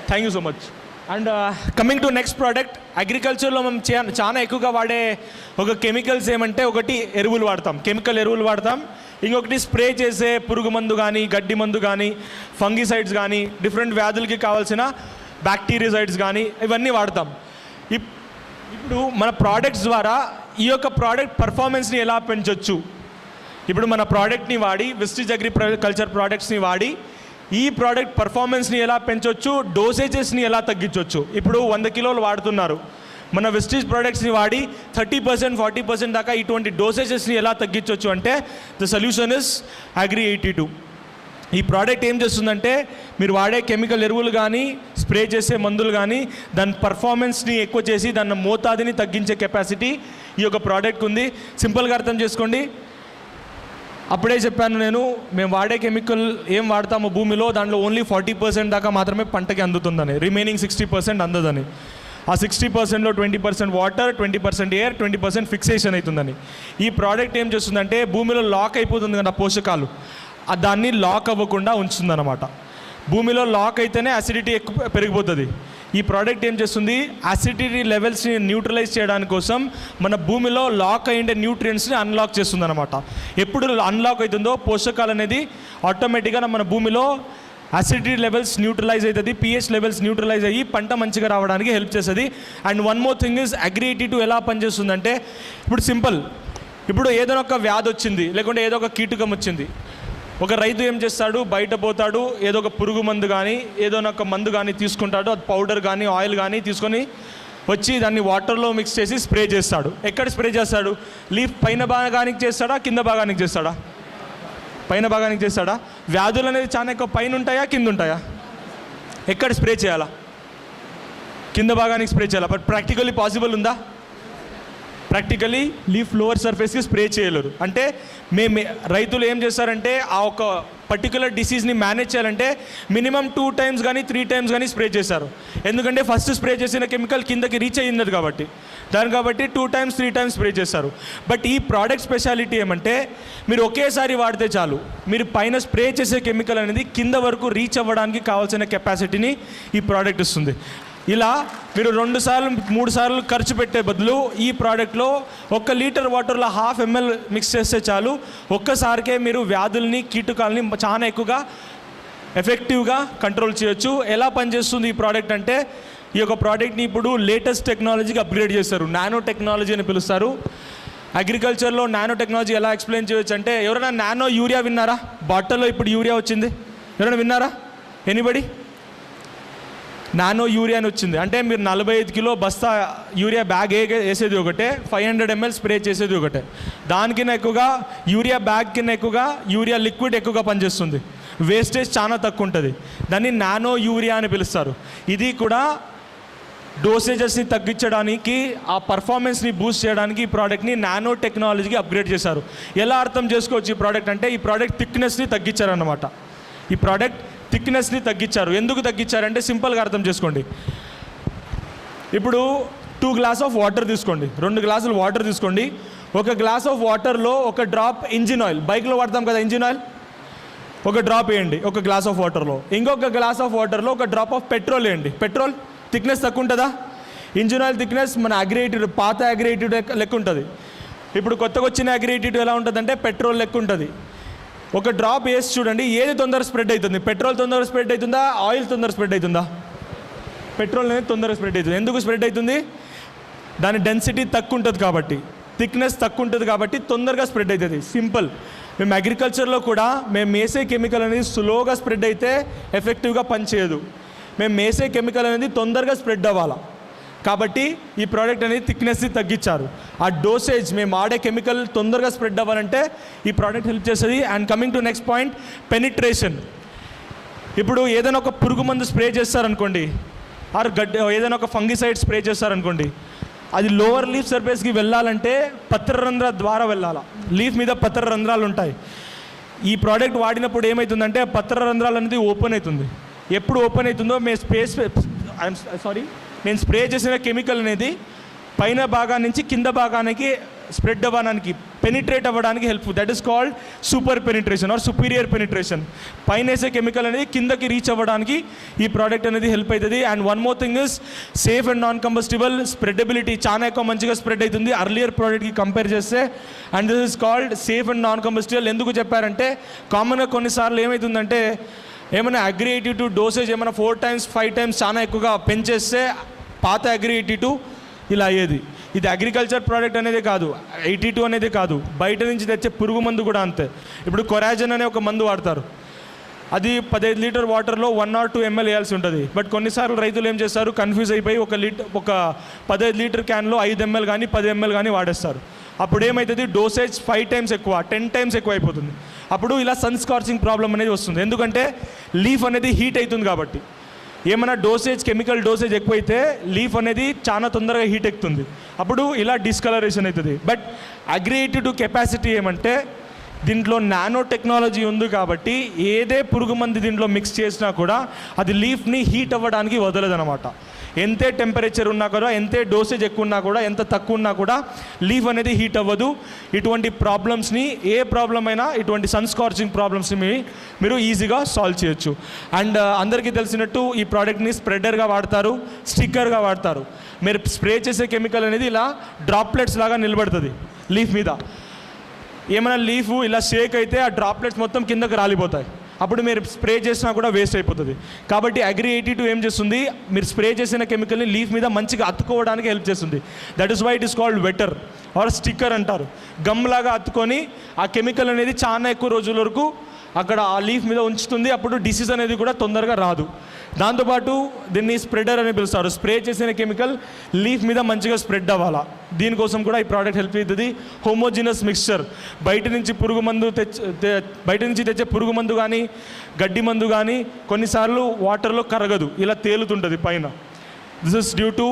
Thank you so much. And coming to next product, అగ్రికల్చర్లో మనం చాలా ఎక్కువగా వాడే ఒక కెమికల్స్ ఏమంటే, ఒకటి ఎరువులు వాడతాం, కెమికల్ ఎరువులు వాడతాం. ఇంకొకటి స్ప్రే చేసే పురుగు మందు కానీ, గడ్డి మందు కానీ, ఫంగిసైడ్స్ కానీ, డిఫరెంట్ వ్యాధులకి కావాల్సిన బ్యాక్టీరియాసైడ్స్ కానీ ఇవన్నీ వాడతాం. ఇప్పుడు మన ప్రోడక్ట్స్ ద్వారా ఈ యొక్క ప్రోడక్ట్ పర్ఫార్మెన్స్ని ఎలా పెంచవచ్చు, ఇప్పుడు మన ప్రోడక్ట్ని వాడి విస్టీజ్ అగ్రికల్చర్ ప్రోడక్ట్స్ని వాడి ఈ ప్రోడక్ట్ పర్ఫార్మెన్స్ని ఎలా పెంచవచ్చు, డోసేజెస్ని ఎలా తగ్గించవచ్చు. ఇప్పుడు 100 కిలోలు వాడుతున్నారు, మన విస్టీజ్ ప్రోడక్ట్స్ని వాడి 30%, 40% దాకా ఇటువంటి డోసేజెస్ని ఎలా తగ్గించవచ్చు అంటే ద సొల్యూషన్ ఇస్ అగ్రి 82. ఈ ప్రోడక్ట్ ఏం చేస్తుందంటే, మీరు వాడే కెమికల్ ఎరువులు కానీ, స్ప్రే చేసే మందులు కానీ, దాని పర్ఫార్మెన్స్ని ఎక్కువ చేసి దాని మోతాదుని తగ్గించే కెపాసిటీ ఈ యొక్క ప్రోడక్ట్కి ఉంది. సింపుల్గా అర్థం చేసుకోండి. అప్పుడే చెప్పాను నేను, మేము వాడే కెమికల్ ఏం వాడతామో భూమిలో దాంట్లో ఓన్లీ 40% దాకా మాత్రమే పంటకి అందుతుందని, రిమైనింగ్ 60% అందదని. ఆ 60%లో 20% వాటర్, 20% ఎయిర్, 20% ఫిక్సేషన్ అవుతుందని. ఈ ప్రోడక్ట్ ఏం చేస్తుందంటే భూమిలో లాక్ అయిపోతుంది కదా పోషకాలు, దాన్ని లాక్ అవ్వకుండా ఉంచుతుందన్నమాట. భూమిలో లాక్ అయితేనే అసిడిటీ ఎక్కువ పెరిగిపోతుంది. ఈ ప్రోడక్ట్ ఏం చేస్తుంది, అసిడిటీ లెవెల్స్ని న్యూట్రలైజ్ చేయడానికి కోసం మన భూమిలో లాక్ అయ్యే న్యూట్రియంట్స్ని అన్లాక్ చేస్తుంది అనమాట. ఎప్పుడు అన్లాక్ అవుతుందో పోషకాలు అనేది ఆటోమేటిక్గా మన భూమిలో అసిడిటీ లెవెల్స్ న్యూట్రలైజ్ అవుతుంది, pH లెవెల్స్ న్యూట్రలైజ్ అయ్యి పంట మంచిగా రావడానికి హెల్ప్ చేస్తుంది. And one more thing is agri 82 ఎలా పనిచేస్తుందంటే, ఇప్పుడు సింపుల్, ఇప్పుడు ఏదైనా ఒక వ్యాధి వచ్చింది, లేకుంటే ఏదో ఒక కీటకం వచ్చింది, ఒక రైతు ఏం చేస్తాడు, బయట పోతాడు, ఏదో ఒక పురుగు మందు కానీ ఏదో ఒక మందు కానీ తీసుకుంటాడు, అది పౌడర్ కానీ ఆయిల్ కానీ తీసుకొని వచ్చి దాన్ని వాటర్లో మిక్స్ చేసి స్ప్రే చేస్తాడు. ఎక్కడ స్ప్రే చేస్తాడు, లీఫ్ పైన భాగానికి చేస్తాడా, కింద భాగానికి చేస్తాడా? పైన భాగానికి చేస్తాడా? వ్యాధులు అనేది చాలా ఎక్కువ పైన ఉంటాయా, కింద ఉంటాయా? ఎక్కడ స్ప్రే చేయాలా? కింద భాగానికి స్ప్రే చేయాలా. బట్ ప్రాక్టికల్లీ పాసిబుల్ ఉందా? ప్రాక్టికలీ లీఫ్ లోవర్ సర్ఫేస్కి స్ప్రే చేయలేరు. అంటే రైతులు ఏం చేస్తారంటే, ఆ ఒక పర్టికులర్ డిసీజ్ని మేనేజ్ చేయాలంటే మినిమం 2 times కానీ 3 times కానీ స్ప్రే చేశారు. ఎందుకంటే ఫస్ట్ స్ప్రే చేసిన కెమికల్ కిందకి రీచ్ అయ్యింది కాబట్టి 2 times 3 times స్ప్రే చేస్తారు. బట్ ఈ ప్రోడక్ట్ స్పెషాలిటీ ఏమంటే, మీరు ఒకేసారి వాడితే చాలు, మీరు పైన స్ప్రే చేసే కెమికల్ అనేది కింద వరకు రీచ్ అవ్వడానికి కావాల్సిన కెపాసిటీని ఈ ప్రోడక్ట్ ఇస్తుంది. ఇలా మీరు 2 సార్లు 3 సార్లు ఖర్చు పెట్టే బదులు ఈ ప్రోడక్ట్లో 1 లీటర్ వాటర్లో 1/2 ml మిక్స్ చేస్తే చాలు, ఒక్కసారికే మీరు వ్యాధుల్ని, కీటకాలని చాలా ఎక్కువగా ఎఫెక్టివ్గా కంట్రోల్ చేయొచ్చు. ఎలా పనిచేస్తుంది ఈ ప్రోడక్ట్ అంటే, ఈ యొక్క ప్రోడక్ట్ని ఇప్పుడు లేటెస్ట్ టెక్నాలజీకి అప్గ్రేడ్ చేస్తారు, నానో టెక్నాలజీ అని పిలుస్తారు. అగ్రికల్చర్లో నానో టెక్నాలజీ ఎలా ఎక్స్ప్లెయిన్ చేయొచ్చు అంటే, ఎవరైనా నానో యూరియా విన్నారా? బాటిల్లో ఇప్పుడు యూరియా వచ్చింది, ఎవరైనా విన్నారా? ఎనీబడి? నానో యూరియా అని వచ్చింది. అంటే మీరు 45 కిలో బస్తా యూరియా బ్యాగ్ వేసేది ఒకటే, 500 ml స్ప్రే చేసేది ఒకటే. దానికన్నా ఎక్కువగా యూరియా బ్యాగ్ కింద ఎక్కువగా యూరియా లిక్విడ్ ఎక్కువగా పనిచేస్తుంది, వేస్టేజ్ చాలా తక్కువ ఉంటుంది. దాన్ని నానో యూరియా అని పిలుస్తారు. ఇది కూడా డోసేజెస్ని తగ్గించడానికి, ఆ పర్ఫార్మెన్స్ని బూస్ట్ చేయడానికి ఈ ప్రోడక్ట్ని నానో టెక్నాలజీకి అప్గ్రేడ్ చేశారు. ఎలా అర్థం చేసుకోవచ్చు ఈ ప్రోడక్ట్ అంటే, ఈ ప్రోడక్ట్ థిక్నెస్ని తగ్గించారన్నమాట. ఈ ప్రోడక్ట్ థిక్నెస్ని తగ్గించారు. ఎందుకు తగ్గించారంటే సింపుల్గా అర్థం చేసుకోండి. ఇప్పుడు 2 గ్లాస్ ఆఫ్ వాటర్ తీసుకోండి, 2 గ్లాసులు వాటర్ తీసుకోండి, ఒక గ్లాస్ ఆఫ్ వాటర్లో ఒక డ్రాప్ ఇంజిన్ ఆయిల్, బైక్లో వాడతాం కదా ఇంజిన్ ఆయిల్, ఒక డ్రాప్ వేయండి ఒక గ్లాస్ ఆఫ్ వాటర్లో. ఇంకొక గ్లాస్ ఆఫ్ వాటర్లో ఒక డ్రాప్ ఆఫ్ పెట్రోల్ వేయండి. పెట్రోల్ థిక్నెస్ తక్కువ ఉంటుందా? ఇంజిన్ ఆయిల్ థిక్నెస్ మన అగ్రియేటెడ్, పాత అగ్రియేటెడ్ లెక్క ఉంటుంది. ఇప్పుడు కొత్తగా వచ్చిన అగ్రియేటెడ్ ఎలా ఉంటుందంటే పెట్రోల్ లెక్క ఉంటుంది. ఒక డ్రాప్ వేసి చూడండి, ఏది తొందరగా స్ప్రెడ్ అవుతుంది? పెట్రోల్ తొందరగా స్ప్రెడ్ అవుతుందా, ఆయిల్ తొందరగా స్ప్రెడ్ అవుతుందా? పెట్రోల్ అనేది తొందరగా స్ప్రెడ్ అవుతుంది. ఎందుకు స్ప్రెడ్ అవుతుంది? దాని డెన్సిటీ తక్కువ ఉంటుంది కాబట్టి, థిక్నెస్ తక్కువ ఉంటుంది కాబట్టి తొందరగా స్ప్రెడ్ అవుతుంది. సింపుల్. మేము అగ్రికల్చర్లో కూడా మేము వేసే కెమికల్ అనేది స్లోగా స్ప్రెడ్ అయితే ఎఫెక్టివ్గా పనిచేయదు. మేము వేసే కెమికల్ అనేది తొందరగా స్ప్రెడ్ అవ్వాలి కాబట్టి ఈ ప్రోడక్ట్ అనేది థిక్నెస్ని తగ్గించారు. ఆ డోసేజ్ మేము ఆడే కెమికల్ తొందరగా స్ప్రెడ్ అవ్వాలంటే ఈ ప్రోడక్ట్ హెల్ప్ చేస్తుంది. And coming to next point, penetration. ఇప్పుడు ఏదైనా ఒక పురుగు మందు స్ప్రే చేస్తారనుకోండి, ఆర్ ఏదైనా ఒక ఫంగిసైడ్ స్ప్రే చేస్తారనుకోండి, అది లోవర్ లీఫ్ సర్ఫేస్కి వెళ్ళాలంటే పత్రరంధ్ర ద్వారా వెళ్ళాలి. లీఫ్ మీద పత్రరంధ్రాలు ఉంటాయి. ఈ ప్రోడక్ట్ వాడినప్పుడు ఏమవుతుందంటే పత్రరంధ్రాలు అనేది ఓపెన్ అవుతుంది. ఎప్పుడు ఓపెన్ అవుతుందో నేను స్ప్రే చేసిన కెమికల్ అనేది పైన భాగాన్ని నుంచి కింద భాగానికి స్ప్రెడ్ అవ్వడానికి, పెనిట్రేట్ అవ్వడానికి help. That is called super penetration or superior penetration. పైన వేసే కెమికల్ అనేది కిందకి రీచ్ అవ్వడానికి ఈ ప్రోడక్ట్ అనేది హెల్ప్ అవుతుంది. And one more thing is safe and non combustible. Spreadability చాలా ఎక్కువ మంచిగా స్ప్రెడ్ అవుతుంది అర్లియర్ ప్రోడక్ట్కి కంపేర్ చేస్తే. And this is called safe and non combustible. ఎందుకు చెప్పారంటే కామన్గా కొన్నిసార్లు ఏమవుతుందంటే ఏమైనా అగ్రియేటివ్ డోసేజ్ ఏమైనా 4 times 5 times చాలా ఎక్కువగా పెంచేస్తే పాత అగ్రియేటివ్ ఇలా అయ్యేది. ఇది అగ్రికల్చర్ ప్రోడక్ట్ అనేది కాదు, 82 అనేది కాదు, బయట నుంచి తెచ్చే పురుగు మందు కూడా అంతే. ఇప్పుడు కొరాజన్ అనే ఒక మందు వాడతారు, అది 15 లీటర్ వాటర్లో 1 or 2 ml వేయాల్సి ఉంటుంది. బట్ కొన్నిసార్లు రైతులు ఏం చేస్తారు, కన్ఫ్యూజ్ అయిపోయి ఒక 15 లీటర్ క్యాన్లో 5 ml కానీ 10 ml కానీ వాడేస్తారు. అప్పుడు ఏమవుతుంది, డోసేజ్ 5 times ఎక్కువ, 10 times ఎక్కువ అయిపోతుంది. అప్పుడు ఇలా సన్ స్కార్చింగ్ ప్రాబ్లం అనేది వస్తుంది. ఎందుకంటే లీఫ్ అనేది హీట్ అవుతుంది కాబట్టి. ఏమైనా డోసేజ్, కెమికల్ డోసేజ్ ఎక్కువైతే లీఫ్ అనేది చాలా తొందరగా హీట్ ఎక్కుతుంది. అప్పుడు ఇలా డిస్కలరేషన్ అవుతుంది. బట్ అగ్రియేటివ్ కెపాసిటీ ఏమంటే దీంట్లో నానో టెక్నాలజీ ఉంది కాబట్టి ఏదే పురుగు మంది దీంట్లో మిక్స్ చేసినా కూడా అది లీఫ్ని హీట్ అవ్వడానికి వదలదనమాట. ఎంతే టెంపరేచర్ ఉన్నా కూడా, ఎంతే డోసేజ్ ఎక్కువ ఉన్నా కూడా, ఎంత తక్కువ ఉన్నా కూడా లీఫ్ అనేది హీట్ అవ్వదు. ఇటువంటి ప్రాబ్లమ్స్ని, ఏ ప్రాబ్లం అయినా ఇటువంటి సన్ స్కార్చింగ్ ప్రాబ్లమ్స్ని మీరు ఈజీగా సాల్వ్ చేయొచ్చు. అండ్ అందరికీ తెలిసినట్టు ఈ ప్రోడక్ట్ని స్ప్రెడర్గా వాడతారు, స్టిక్కర్గా వాడతారు. మీరు స్ప్రే చేసే కెమికల్ అనేది ఇలా డ్రాప్లెట్స్ లాగా నిలబడుతుంది లీఫ్ మీద. ఏమైనా లీఫ్ ఇలా షేక్ అయితే ఆ డ్రాప్లెట్స్ మొత్తం కిందకి రాలిపోతాయి. అప్పుడు మీరు స్ప్రే చేసినా కూడా వేస్ట్ అయిపోతుంది. కాబట్టి అగ్రి-82 ఏం చేస్తుంది, మీరు స్ప్రే చేసిన కెమికల్ని లీఫ్ మీద మంచిగా అతుక్కోవడానికి హెల్ప్ చేస్తుంది. That is why it is called wetter or sticker అంటారు. గమ్ లాగా అతుక్కొని ఆ కెమికల్ అనేది చాలా ఎక్కువ రోజుల వరకు అక్కడ ఆ లీఫ్ మీద ఉంచుతుంది. అప్పుడు డిసీజ్ అనేది కూడా తొందరగా రాదు. దాంతోపాటు దీన్ని స్ప్రెడర్ అని పిలుస్తారు. స్ప్రే చేసిన కెమికల్ లీఫ్ మీద మంచిగా స్ప్రెడ్ అవ్వాలా, దీనికోసం కూడా ఈ ప్రోడక్ట్ హెల్ప్ అవుతుంది. హోమోజినస్ మిక్స్చర్, బయట నుంచి తెచ్చే పురుగు మందు కానీ గడ్డి మందు కానీ కొన్నిసార్లు వాటర్లో కరగదు, ఇలా తేలుతుంటుంది పైన. This is due to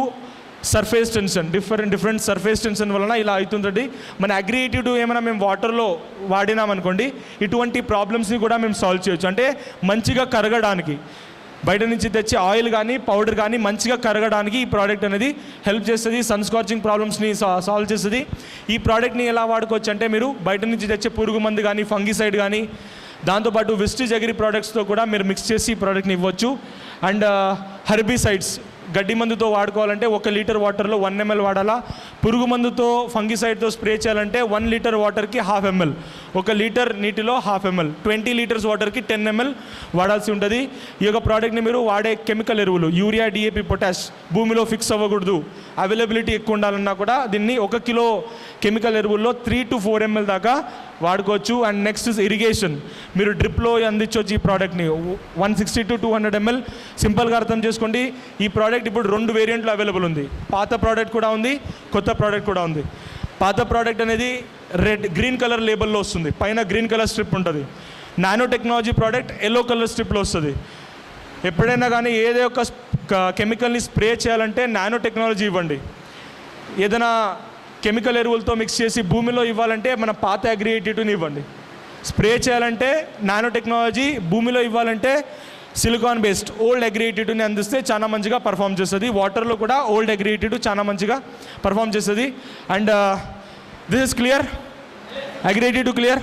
surface tension, different surface tension వలన ఇలా అవుతుంటుంది. మన అగ్రి-82 ఏమైనా మేము వాటర్లో వాడినామనుకోండి, ఇటువంటి ప్రాబ్లమ్స్ని కూడా మేము సాల్వ్ చేయొచ్చు. అంటే మంచిగా కరగడానికి, బయట నుంచి తెచ్చే ఆయిల్ కానీ పౌడర్ కానీ మంచిగా కరగడానికి ఈ ప్రోడక్ట్ అనేది హెల్ప్ చేస్తుంది. సన్ స్కార్చింగ్ ప్రాబ్లమ్స్ని సాల్వ్ చేస్తుంది. ఈ ప్రోడక్ట్ని ఎలా వాడుకోవచ్చు అంటే, మీరు బయట నుంచి తెచ్చే పురుగు మందు కానీ ఫంగిసైడ్ కానీ దాంతోపాటు విస్టిజ్ అగ్రి ప్రోడక్ట్స్తో కూడా మీరు మిక్స్ చేసి ఈ ప్రోడక్ట్ని ఇవ్వచ్చు. అండ్ హెర్బిసైడ్స్, గడ్డి మందుతో వాడుకోవాలంటే 1 లీటర్ వాటర్లో 1 ml వాడాలా. పురుగు మందుతో ఫంగిసైడ్తో స్ప్రే చేయాలంటే 1 లీటర్ వాటర్కి 1/2 ml, 1 లీటర్ నీటిలో 1/2 ml, 20 లీటర్స్ వాటర్కి 10 ml వాడాల్సి ఉంటుంది. ఈ యొక్క ప్రోడక్ట్ని మీరు వాడే కెమికల్ ఎరువులు యూరియా, DAP, పొటాష్ భూమిలో ఫిక్స్ అవ్వకూడదు, అవైలబిలిటీ ఎక్కువ ఉండాలన్నా కూడా దీన్ని 1 కిలో కెమికల్ ఎరువుల్లో 3 to 4 ml దాకా వాడుకోవచ్చు. అండ్ నెక్స్ట్ ఇస్ ఇరిగేషన్, మీరు డ్రిప్లో అందించవచ్చు ఈ ప్రోడక్ట్ని 160 to 200 ml. సింపుల్గా అర్థం చేసుకోండి, ఈ ప్రోడక్ట్ ఇప్పుడు 2 వేరియంట్లు అవైలబుల్ ఉంది. పాత ప్రోడక్ట్ కూడా ఉంది, కొత్త ప్రోడక్ట్ కూడా ఉంది. పాత ప్రోడక్ట్ అనేది గ్రీన్ కలర్ లేబుల్లో వస్తుంది, పైన గ్రీన్ కలర్ స్ట్రిప్ ఉంటుంది. Nano technology product yellow colour స్ట్రిప్లో వస్తుంది. ఎప్పుడైనా కానీ ఏదో ఒక కెమికల్ని స్ప్రే చేయాలంటే నానో టెక్నాలజీ ఇవ్వండి. ఏదైనా కెమికల్ ఎరువులతో మిక్స్ చేసి భూమిలో ఇవ్వాలంటే మన పాత అగ్రి-82ని ఇవ్వండి. స్ప్రే చేయాలంటే నానో టెక్నాలజీ, భూమిలో ఇవ్వాలంటే సిలికాన్ బేస్డ్ ఓల్డ్ అగ్రి-82ని అందిస్తే చాలా మంచిగా పర్ఫామ్ చేస్తుంది. వాటర్లో కూడా ఓల్డ్ అగ్రి-82 చాలా మంచిగా పర్ఫామ్ చేస్తుంది. And this is clear? Agree to clear?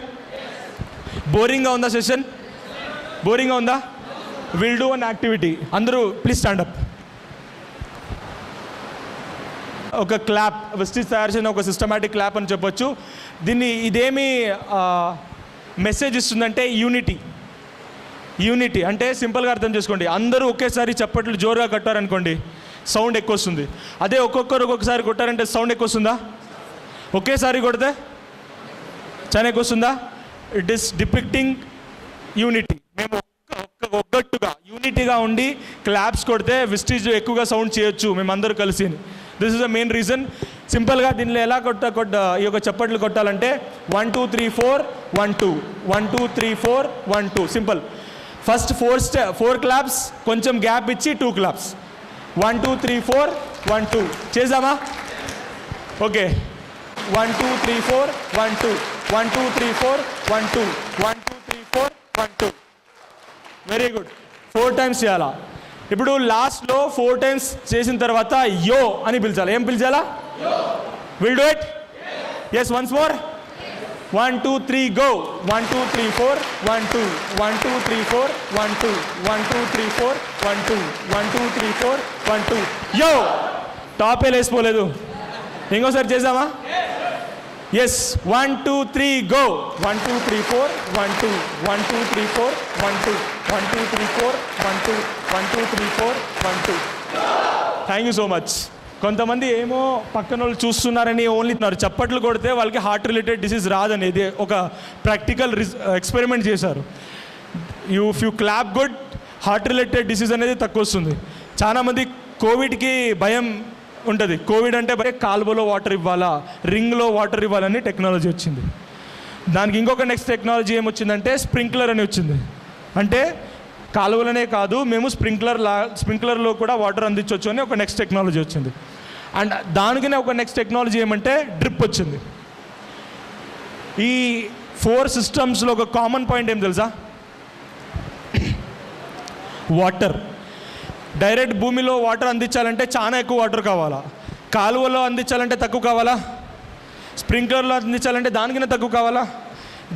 బోరింగ్గా ఉందా సెషన్? బోరింగ్గా ఉందా? Will do an activity. అందరూ ప్లీజ్ స్టాండ్ అప్. ఒక క్లాప్, వెస్టీజ్ తయారు చేసిన ఒక సిస్టమాటిక్ క్లాప్ అని చెప్పొచ్చు. దీన్ని ఇదేమి మెసేజ్ ఇస్తుందంటే యూనిటీ అంటే సింపుల్గా అర్థం చేసుకోండి. అందరూ ఒకేసారి చప్పట్లు జోరుగా కొట్టారనుకోండి సౌండ్ ఎక్కువ వస్తుంది. అదే ఒక్కొక్కరు ఒక్కొక్కసారి కొట్టారంటే సౌండ్ ఎక్కువ వస్తుందా? ఒకేసారి కొడితే చాలా ఎక్కువ వస్తుందా? It is depicting unity. మేము ఒక్కట్టుగా యూనిటీగా ఉండి క్లాప్స్ కొడితే వెస్టీజ్ ఎక్కువగా సౌండ్ చేయొచ్చు మేమందరూ కలిసి. This is the main reason. సింపుల్గా దీనిలో ఎలా ఈ యొక్క చప్పట్లు కొట్టాలంటే 1 2 3 4 1 2 1 2 3 4 1 2 సింపుల్. ఫస్ట్ 4 క్లాప్స్, కొంచెం గ్యాప్ ఇచ్చి 2 క్లాప్స్. 1 2 3 4 1 2 చేద్దామా? ఓకే. 1 2 3 4 1 2 1 2 3 4 1 2 1 2 3 4 1 2. Very good. 4 టైమ్స్ చేయాలా? ఇప్పుడు లాస్ట్లో 4 టైమ్స్ చేసిన తర్వాత యో అని పిలిచాలి. ఏం పిలిచాలా? Will do it? Yes. Once more. 1 2 3 go. 1 2 3 4 1 2 1 2 3 4 1 2 1 2 3 4 1 2 1 2 3 4 1 2 యో. టాపే లేసిపోలేదు. ఇంకోసారి చేద్దామా? Yes. 1 2 3 go. 1 2 3 4 1 2 1 2 3 4 1 2 1 2 3 4 1 2 1 2 3 4 1 2. Thank you so much. కొంతమంది ఏమో పక్కన వాళ్ళు చూస్తున్నారని ఓన్లీ చప్పట్లు కొడితే వాళ్ళకి హార్ట్ రిలేటెడ్ డిసీజ్ రాదని ఇది ఒక ప్రాక్టికల్ ఎక్స్పెరిమెంట్ చేశారు. If you clap good, heart related disease అనేది తక్కువ వస్తుంది. చాలామంది కోవిడ్కి భయం ఉంటుంది. కోవిడ్ అంటే కాలువలో వాటర్ ఇవ్వాలా, రింగ్లో వాటర్ ఇవ్వాలని టెక్నాలజీ వచ్చింది. దానికి ఇంకొక నెక్స్ట్ టెక్నాలజీ ఏమొచ్చిందంటే స్ప్రింక్లర్ అని వచ్చింది. అంటే కాలువలనే కాదు, మేము స్ప్రింక్లర్లో కూడా వాటర్ అందించవచ్చు అని ఒక నెక్స్ట్ టెక్నాలజీ వచ్చింది. అండ్ దానికనే ఒక నెక్స్ట్ టెక్నాలజీ ఏమంటే డ్రిప్ వచ్చింది. ఈ 4 సిస్టమ్స్లో ఒక కామన్ పాయింట్ ఏం తెలుసా? వాటర్. డైరెక్ట్ భూమిలో వాటర్ అందించాలంటే చాలా ఎక్కువ వాటర్ కావాలా? కాలువలో అందించాలంటే తక్కువ కావాలా? స్ప్రింక్లర్లో అందించాలంటే దానికైనా తక్కువ కావాలా?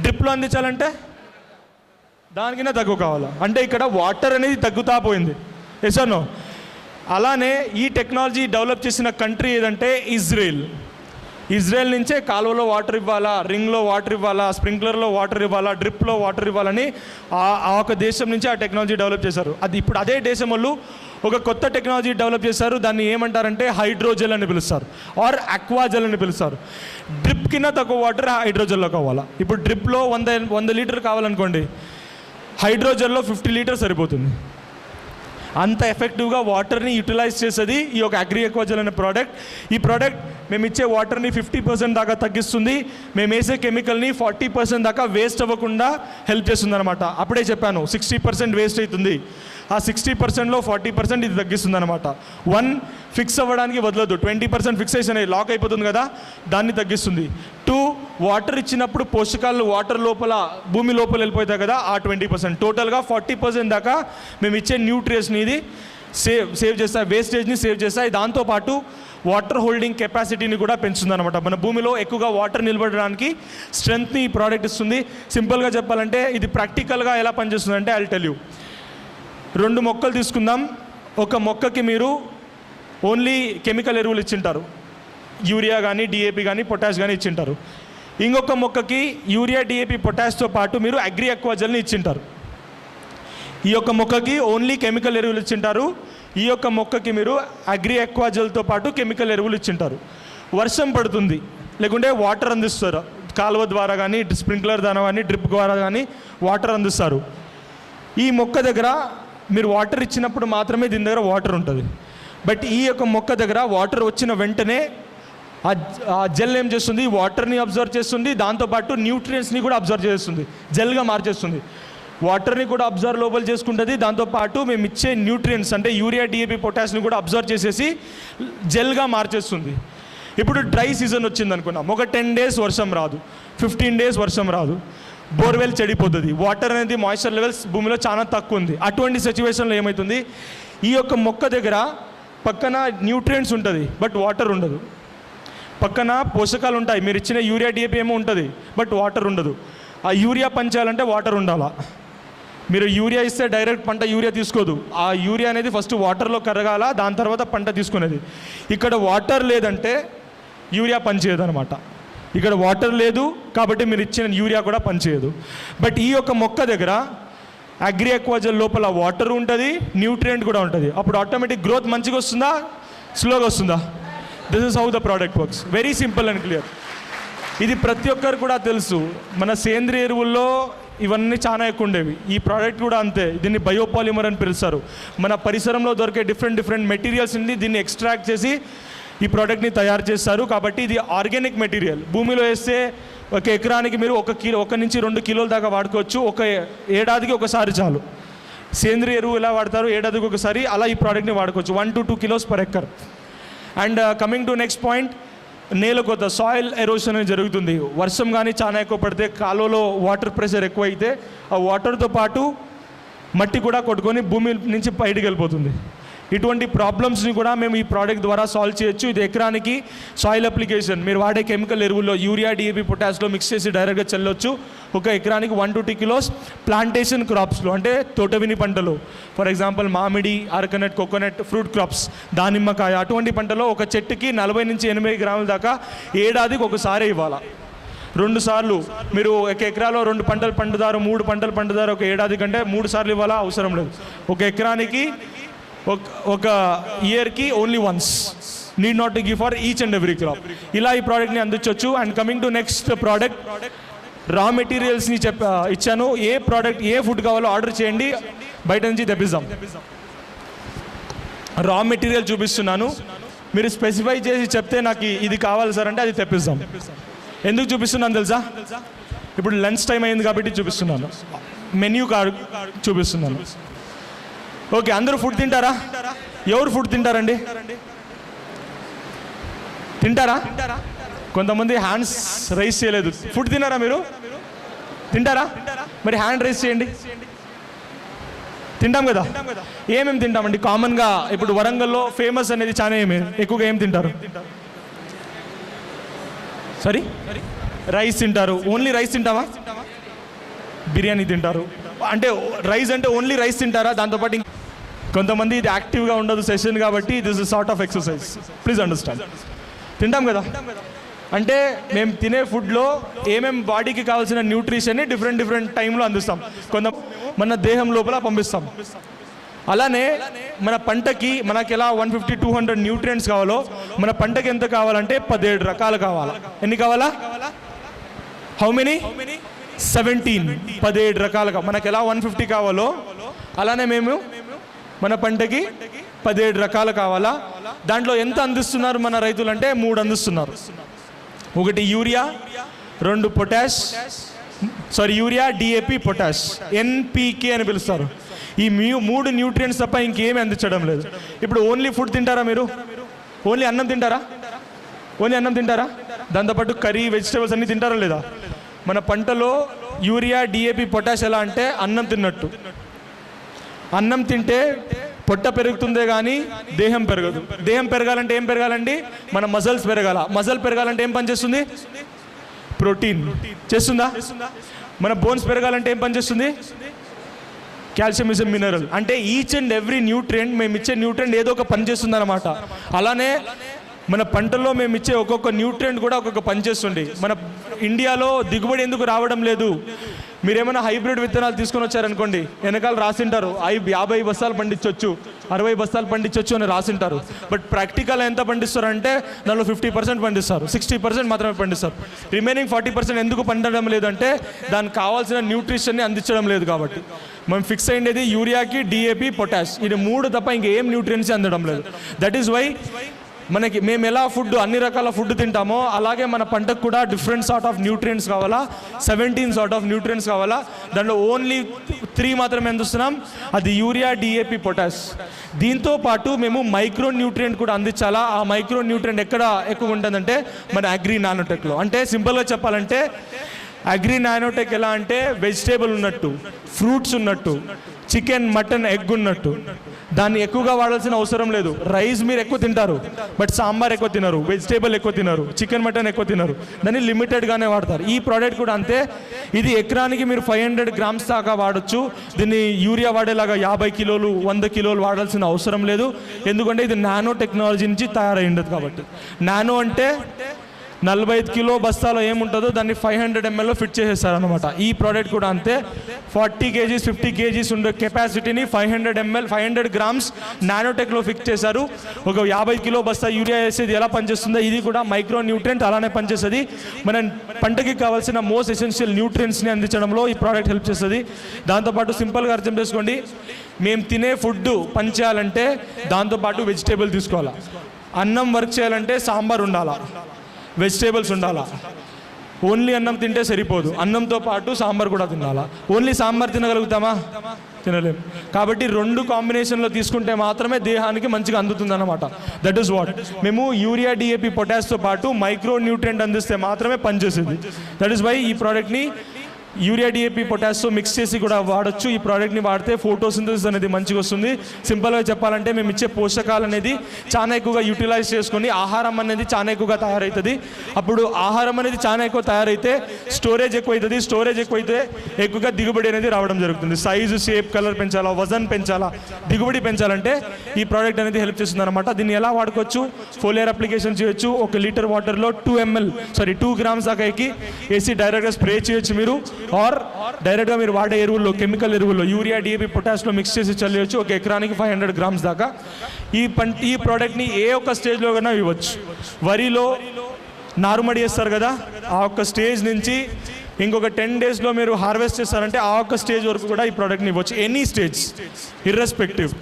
డ్రిప్లో అందించాలంటే దానికైనా తక్కువ కావాలా? అంటే ఇక్కడ వాటర్ అనేది తగ్గుతా పోయింది. Yes or no? అలానే ఈ టెక్నాలజీ డెవలప్ చేసిన కంట్రీ ఏదంటే ఇజ్రాయెల్ నుంచే కాలువలో వాటర్ ఇవ్వాలా, రింగ్లో వాటర్ ఇవ్వాలా, స్ప్రింక్లర్లో వాటర్ ఇవ్వాలా, డ్రిప్లో వాటర్ ఇవ్వాలని ఆ ఒక దేశం నుంచి ఆ టెక్నాలజీ డెవలప్ చేశారు. అది ఇప్పుడు అదే దేశం వాళ్ళు ఒక కొత్త టెక్నాలజీ డెవలప్ చేశారు. దాన్ని ఏమంటారంటే హైడ్రోజెల్ అని పిలుస్తారు, ఆర్ అక్వాజెల్ అని పిలుస్తారు. డ్రిప్ కింద తక్కువ వాటర్ హైడ్రోజెల్లో కావాలా? ఇప్పుడు డ్రిప్లో 100 లీటర్ కావాలనుకోండి, హైడ్రోజెల్లో 50 లీటర్ సరిపోతుంది. అంత ఎఫెక్టివ్గా వాటర్ని యూటిలైజ్ చేసేది ఈ యొక్క అగ్రి అక్వాజెల్ అనే ప్రోడక్ట్. ఈ ప్రోడక్ట్ మేము ఇచ్చే వాటర్ని 50% దాకా తగ్గిస్తుంది. మేము వేసే కెమికల్ని 40% దాకా వేస్ట్ అవ్వకుండా హెల్ప్ చేస్తుంది అనమాట. అప్పుడే చెప్పాను 60% వేస్ట్ అవుతుంది. ఆ 60%లో 40% ఇది తగ్గిస్తుంది అనమాట. 1 ఫిక్స్ అవ్వడానికి వదలదు, 20% ఫిక్సేషన్ అయ్యి లాక్ అయిపోతుంది కదా, దాన్ని తగ్గిస్తుంది. 2 వాటర్ ఇచ్చినప్పుడు పోషకాలు వాటర్ లోపల భూమి లోపల వెళ్ళిపోతాయి కదా, ఆ 20%. టోటల్గా 40% దాకా మేము ఇచ్చే న్యూట్రియంట్స్ని ఇది సేవ్ చేస్తాయి, వేస్టేజ్ని సేవ్ చేస్తాయి. దాంతోపాటు వాటర్ హోల్డింగ్ కెపాసిటీని కూడా పెంచుతుంది అనమాట. మన భూమిలో ఎక్కువగా వాటర్ నిలబడడానికి స్ట్రెంగ్త్ని ఈ ప్రోడక్ట్ ఇస్తుంది. సింపుల్గా చెప్పాలంటే ఇది ప్రాక్టికల్గా ఎలా పనిచేస్తుందంటే ఐల్ టెల్ యూ. 2 మొక్కలు తీసుకుందాం. ఒక మొక్కకి మీరు ఓన్లీ కెమికల్ ఎరువులు ఇచ్చింటారు, యూరియా కానీ డిఏపి కానీ పొటాష్ కానీ ఇచ్చింటారు. ఇంకొక మొక్కకి యూరియా డిఏపి పొటాష్తో పాటు మీరు అగ్రి అక్వాజెల్ని ఇచ్చింటారు. ఈ యొక్క మొక్కకి ఓన్లీ కెమికల్ ఎరువులు ఇచ్చింటారు, ఈ యొక్క మొక్కకి మీరు అగ్రి అక్వాజెల్తో పాటు కెమికల్ ఎరువులు ఇచ్చింటారు. వర్షం పడుతుంది, లేకుంటే వాటర్ అందిస్తారు, కాలువ ద్వారా కానీ స్ప్రింక్లర్ ద్వారా కానీ డ్రిప్ ద్వారా కానీ వాటర్ అందిస్తారు. ఈ మొక్క దగ్గర మీరు వాటర్ ఇచ్చినప్పుడు మాత్రమే దీని దగ్గర వాటర్ ఉంటుంది. బట్ ఈ యొక్క మొక్క దగ్గర వాటర్ వచ్చిన వెంటనే ఆ జెల్ ఏం చేస్తుంది, వాటర్ని అబ్జర్వ్ చేస్తుంది, దాంతోపాటు న్యూట్రియంట్స్ని కూడా అబ్జర్వ్ చేస్తుంది, జెల్గా మార్చేస్తుంది. వాటర్ని కూడా అబ్జర్వ్ లోపల చేసుకుంటుంది, దాంతోపాటు మేము ఇచ్చే న్యూట్రియంట్స్ అంటే యూరియా డిఏపి పొటాష్ని కూడా అబ్జర్వ్ చేసేసి జెల్గా మార్చేస్తుంది. ఇప్పుడు డ్రై సీజన్ వచ్చింది అనుకున్నాం, ఒక 10 డేస్ వర్షం రాదు, 15 డేస్ వర్షం రాదు, బోర్వెల్ చెడిపోతుంది, వాటర్ అనేది మాయిశ్చర్ లెవెల్స్ భూమిలో చాలా తక్కువ ఉంది. అటువంటి సిచ్యువేషన్లో ఏమవుతుంది, ఈ యొక్క మొక్క దగ్గర పక్కన న్యూట్రియంట్స్ ఉంటుంది బట్ వాటర్ ఉండదు. పక్కన పోషకాలు ఉంటాయి. మీరు ఇచ్చిన యూరియా డిఏపి ఏమో ఉంటుంది, బట్ వాటర్ ఉండదు. ఆ యూరియా పంచాలంటే వాటర్ ఉండాలా. మీరు యూరియా ఇస్తే డైరెక్ట్ పంట యూరియా తీసుకోదు. ఆ యూరియా అనేది ఫస్ట్ వాటర్లో కరగాల, దాని తర్వాత పంట తీసుకునేది. ఇక్కడ వాటర్ లేదంటే యూరియా పనిచేయదు అనమాట. ఇక్కడ వాటర్ లేదు కాబట్టి మీరు ఇచ్చిన యూరియా కూడా పనిచేయదు. బట్ ఈ యొక్క మొక్క దగ్గర అగ్రి ఎక్వాజల్ లోపల వాటర్ ఉంటుంది, న్యూట్రియంట్ కూడా ఉంటుంది. అప్పుడు ఆటోమేటిక్ గ్రోత్ మంచిగా వస్తుందా, స్లోగా వస్తుందా? This is how the product works. Very simple and clear. ఇది ప్రతి ఒక్కరు కూడా తెలుసు. మన సేంద్రియ ఎరువుల్లో ఇవన్నీ చాలా ఎక్కువ ఉండేవి. ఈ ప్రోడక్ట్ కూడా అంతే. దీన్ని బయోపాలిమర్ అని పిలుస్తారు. మన పరిసరంలో దొరికే డిఫరెంట్ మెటీరియల్స్ని దీన్ని ఎక్స్ట్రాక్ట్ చేసి ఈ ప్రోడక్ట్ని తయారు చేస్తారు. కాబట్టి ఇది ఆర్గానిక్ మెటీరియల్. భూమిలో వేస్తే ఒక ఎకరానికి మీరు 1 నుంచి 2 కిలోల దాకా వాడుకోవచ్చు. ఒక ఏడాదికి ఒకసారి చాలు. సేంద్రియ ఎరువు ఎలా వాడతారు, ఏడాదికి ఒకసారి, అలా ఈ ప్రోడక్ట్ని వాడుకోవచ్చు. 1 to 2 kilos per acre. And coming to next point, నేల కొత్త సాయిల్ ఎరోషన్ అనేది జరుగుతుంది. వర్షం కానీ చాలా ఎక్కువ పడితే, కాలువలో వాటర్ ప్రెషర్ ఎక్కువ అయితే ఆ వాటర్తో పాటు మట్టి కూడా కొట్టుకొని భూమి నుంచి బయటికి వెళ్ళిపోతుంది. ఇటువంటి ప్రాబ్లమ్స్ని కూడా మేము ఈ ప్రోడక్ట్ ద్వారా సాల్వ్ చేయొచ్చు. ఇది ఎకరానికి సాయిల్ అప్లికేషన్ మీరు వాడే కెమికల్ ఎరువుల్లో యూరియా, డిఏపి, పొటాష్లో మిక్స్ చేసి డైరెక్ట్గా చల్లొచ్చు. ఒక ఎకరానికి 1 to 2 kilos. ప్లాంటేషన్ క్రాప్స్లో అంటే తోటవిని పంటలు, ఫర్ ఎగ్జాంపుల్ మామిడి, అరకనట్, కోకోనట్, ఫ్రూట్ క్రాప్స్, దానిమ్మకాయ, అటువంటి పంటలో ఒక చెట్టుకి 40 నుంచి 80 గ్రాముల దాకా ఏడాదికి ఒకసారి ఇవ్వాలి. 2 సార్లు మీరు ఒక ఎకరాలో 2 పంటలు పండుతారు, 3 పంటలు పండుతారు ఒక ఏడాది కంటే 3 సార్లు ఇవ్వాలా అవసరం లేదు. ఒక ఎకరానికి ఒక ఇయర్కి only once. Need not to give for each and every crop. ఇలా ఈ ప్రోడక్ట్ని అందించవచ్చు. And coming to next product, రా మెటీరియల్స్ని ఇచ్చాను. ఏ ప్రోడక్ట్, ఏ ఫుడ్ కావాలో ఆర్డర్ చేయండి, బయట నుంచి తెప్పిద్దాం. రా మెటీరియల్ చూపిస్తున్నాను. మీరు స్పెసిఫై చేసి చెప్తే నాకు ఇది కావాలి సార్ అంటే అది తెప్పిస్తాం. ఎందుకు చూపిస్తున్నాను తెలుసా? ఇప్పుడు లంచ్ టైం అయింది కాబట్టి చూపిస్తున్నాను. మెన్యూ కార్డ్ చూపిస్తున్నాను. ఓకే, అందరూ ఫుడ్ తింటారా? ఎవరు ఫుడ్ తింటారండి? తింటారా? కొంతమంది హ్యాండ్స్ రైస్ చేయలేదు. ఫుడ్ తిన్నారా మీరు? తింటారా? మరి హ్యాండ్ రైస్ చేయండి. తింటాం కదా. ఏమేమి తింటామండి కామన్గా? ఇప్పుడు వరంగల్లో ఫేమస్ అనేది చాలా ఎక్కువగా ఏం తింటారు? సారీ, రైస్ తింటారు. ఓన్లీ రైస్ తింటావా? బిర్యానీ తింటారు. అంటే రైస్ అంటే ఓన్లీ రైస్ తింటారా? దాంతోపాటు కొంతమంది ఇది యాక్టివ్గా ఉండదు సెషన్ కాబట్టి this is sort of exercise. Please understand. తింటాం కదా. అంటే మేము తినే ఫుడ్లో ఏమేమి బాడీకి కావాల్సిన న్యూట్రిషన్ని డిఫరెంట్ టైంలో అందిస్తాం. మన దేహం లోపల పంపిస్తాం. అలానే మన పంటకి మనకి ఎలా 150-200 న్యూట్రియంట్స్ కావాలో మన పంటకి ఎంత కావాలంటే 17 రకాలు కావాలా. ఎన్ని కావాలా? How many? 17. 17 రకాలుగా. మనకి ఎలా 150 కావాలో అలానే మేము మన పంటకి 17 రకాలు కావాలా. దాంట్లో ఎంత అందిస్తున్నారు మన రైతులు అంటే 3 అందిస్తున్నారు. ఒకటి urea, 2 potash, urea, DAP, potash, NPK అని పిలుస్తారు. ఈ 3 న్యూట్రియంట్స్ తప్ప ఇంకేమీ అందించడం లేదు. ఇప్పుడు ఓన్లీ ఫుడ్ తింటారా మీరు? ఓన్లీ అన్నం తింటారా? ఓన్లీ అన్నం తింటారా? దాంతోపాటు కర్రీ, వెజిటేబుల్స్ అన్నీ తింటారా లేదా? మన పంటలో యూరియా, డిఏపి, పొటాష్ ఎలా అంటే అన్నం తిన్నట్టు. అన్నం తింటే పొట్ట పెరుగుతుందే కానీ దేహం పెరగదు. దేహం పెరగాలంటే ఏం పెరగాలండి? మన మజల్స్ పెరగాల. మజల్ పెరగాలంటే ఏం పని చేస్తుంది? ప్రోటీన్ చేస్తుందా? మన బోన్స్ పెరగాలంటే ఏం పని చేస్తుంది? Calcium is a mineral. అంటే ఈచ్ అండ్ ఎవ్రీ న్యూట్రియంట్, మేము ఇచ్చే న్యూట్రియంట్ ఏదో ఒక పని చేస్తుంది అనమాట. అలానే మన పంటల్లో మేము ఇచ్చే ఒక్కొక్క న్యూట్రియంట్ కూడా ఒక్కొక్క పని చేస్తుంది. మన ఇండియాలో దిగుబడి ఎందుకు రావడం లేదు? మీరేమైనా హైబ్రిడ్ విత్తనాలు తీసుకొని వచ్చారనుకోండి, వెనకాల రాసింటారు 50 బస్తాలు పండించవచ్చు, 60 బస్తాలు పండించవచ్చు అని రాసింటారు. బట్ ప్రాక్టికల్ ఎంత పండిస్తారు అంటే దానిలో 50% పండిస్తారు, 60% మాత్రమే పండిస్తారు. రిమైనింగ్ 40% ఎందుకు పండడం లేదంటే దానికి కావాల్సిన న్యూట్రిషన్ని అందించడం లేదు. కాబట్టి మనం ఫిక్స్ అయ్యేది యూరియాకి, డిఏపి, పొటాష్, ఇది 3 తప్ప ఇంకేం న్యూట్రియన్స్ అందడం లేదు. దట్ ఈస్ వై మేము ఎలా ఫుడ్ అన్ని రకాల ఫుడ్ తింటామో అలాగే మన పంటకు కూడా డిఫరెంట్ సార్ట్ ఆఫ్ న్యూట్రియంట్స్ కావాలా, 17 సార్ట్ ఆఫ్ న్యూట్రియంట్స్ కావాలా. దాంట్లో ఓన్లీ 3 మాత్రమే అందిస్తున్నాం, అది యూరియా, డిఏపి, పొటాష్. దీంతో పాటు మేము మైక్రో న్యూట్రియంట్ కూడా అందించాలా. ఆ మైక్రో న్యూట్రియంట్ ఎక్కడ ఎక్కువ ఉంటుందంటే మన అగ్రి నానోటెక్లో. అంటే సింపుల్గా చెప్పాలంటే అగ్రి నానోటెక్ ఎలా అంటే వెజిటేబుల్ ఉన్నట్టు, ఫ్రూట్స్ ఉన్నట్టు, చికెన్, మటన్, ఎగ్ ఉన్నట్టు. దాన్ని ఎక్కువగా వాడాల్సిన అవసరం లేదు. రైస్ మీరు ఎక్కువ తింటారు, బట్ సాంబార్ ఎక్కువ తినరు, వెజిటేబుల్ ఎక్కువ తినరు, చికెన్ మటన్ ఎక్కువ తినరు, దాన్ని లిమిటెడ్గానే వాడతారు. ఈ ప్రోడక్ట్ కూడా అంతే. ఇది ఎకరానికి మీరు 500 గ్రామ్స్ దాకా వాడచ్చు. దీన్ని యూరియా వాడేలాగా 50 కిలోలు 100 కిలోలు వాడాల్సిన అవసరం లేదు. ఎందుకంటే ఇది నానో టెక్నాలజీ నుంచి తయారై ఉండదు కాబట్టి. నానో అంటే 45 కిలో బస్తాలో ఏముంటుందో దాన్ని 500 ml ఫిట్ చేసేస్తారనమాట. ఈ ప్రోడక్ట్ కూడా అంతే. 40 kgs 50 kgs ఉండే కెపాసిటీని 500 గ్రామ్స్ నానోటెక్లో ఫిక్స్ చేశారు. ఒక 50 కిలో బస్తా యూరియా వేసేది ఎలా పనిచేస్తుందో ఇది కూడా మైక్రో న్యూట్రియంట్ అలానే పనిచేస్తుంది. మన పంటకి కావాల్సిన మోస్ట్ ఎసెన్షియల్ న్యూట్రియంట్స్ని అందించడంలో ఈ ప్రోడక్ట్ హెల్ప్ చేస్తుంది. దాంతోపాటు సింపుల్గా అర్థం చేసుకోండి, మేము తినే ఫుడ్ పనిచేయాలంటే దాంతోపాటు వెజిటేబుల్ తీసుకోవాలా. అన్నం వర్క్ చేయాలంటే సాంబార్ ఉండాలా, వెజిటేబుల్స్ ఉండాలా. ఓన్లీ అన్నం తింటే సరిపోదు, అన్నంతో పాటు సాంబార్ కూడా తినాలా. ఓన్లీ సాంబార్ తినగలుగుతామా? తినలేము. కాబట్టి 2 కాంబినేషన్లో తీసుకుంటే మాత్రమే దేహానికి మంచిగా అందుతుందన్నమాట. దట్ ఈస్ వాట్ మేము యూరియా డిఏపి పొటాష్తో పాటు మైక్రో న్యూట్రియంట్ అందిస్తే మాత్రమే పనిచేసేది. దట్ ఈస్ వై ఈ ప్రోడక్ట్ని యూరియా డిఏపి పొటాష్తో మిక్స్ చేసి కూడా వాడచ్చు. ఈ ప్రోడక్ట్ని వాడితే ఫోటోసింథసిస్ అనేది మంచిగా వస్తుంది. సింపుల్గా చెప్పాలంటే మేము ఇచ్చే పోషకాలు అనేది చాలా ఎక్కువగా యూటిలైజ్ చేసుకొని ఆహారం అనేది చాలా ఎక్కువగా తయారవుతుంది. అప్పుడు ఆహారం అనేది చాలా ఎక్కువ తయారైతే స్టోరేజ్ ఎక్కువైతుంది. స్టోరేజ్ ఎక్కువైతే ఎక్కువగా దిగుబడి అనేది రావడం జరుగుతుంది. సైజు, షేప్, కలర్ పెంచాలా, వజన్ పెంచాలా, దిగుబడి పెంచాలంటే ఈ ప్రోడక్ట్ అనేది హెల్ప్ చేస్తుంది అనమాట. దీన్ని ఎలా వాడుకోవచ్చు? ఫోలియర్ అప్లికేషన్ చేయొచ్చు. 1 లీటర్ వాటర్లో 2 గ్రామ్స్ దాకా వేసి డైరెక్ట్గా స్ప్రే చేయొచ్చు మీరు. ఆర్ డైరెక్ట్గా మీరు వాడే ఎరువుల్లో, కెమికల్ ఎరువుల్లో యూరియా డిఏపి పొటాష్లో మిక్స్ చేసి చల్లేయచ్చు. ఒక ఎకరానికి 500 గ్రామ్స్ దాకా. ఈ ప్రోడక్ట్ని ఏ ఒక్క స్టేజ్లో కన్నా ఇవ్వచ్చు. వరిలో నారుమడి వేస్తారు కదా, ఆ ఒక్క స్టేజ్ నుంచి ఇంకొక 10 డేస్లో మీరు హార్వెస్ట్ చేస్తారంటే ఆ ఒక్క స్టేజ్ వరకు కూడా ఈ ప్రోడక్ట్ని ఇవ్వచ్చు. ఎనీ స్టేజ్ ఇర్రెస్పెక్టివ్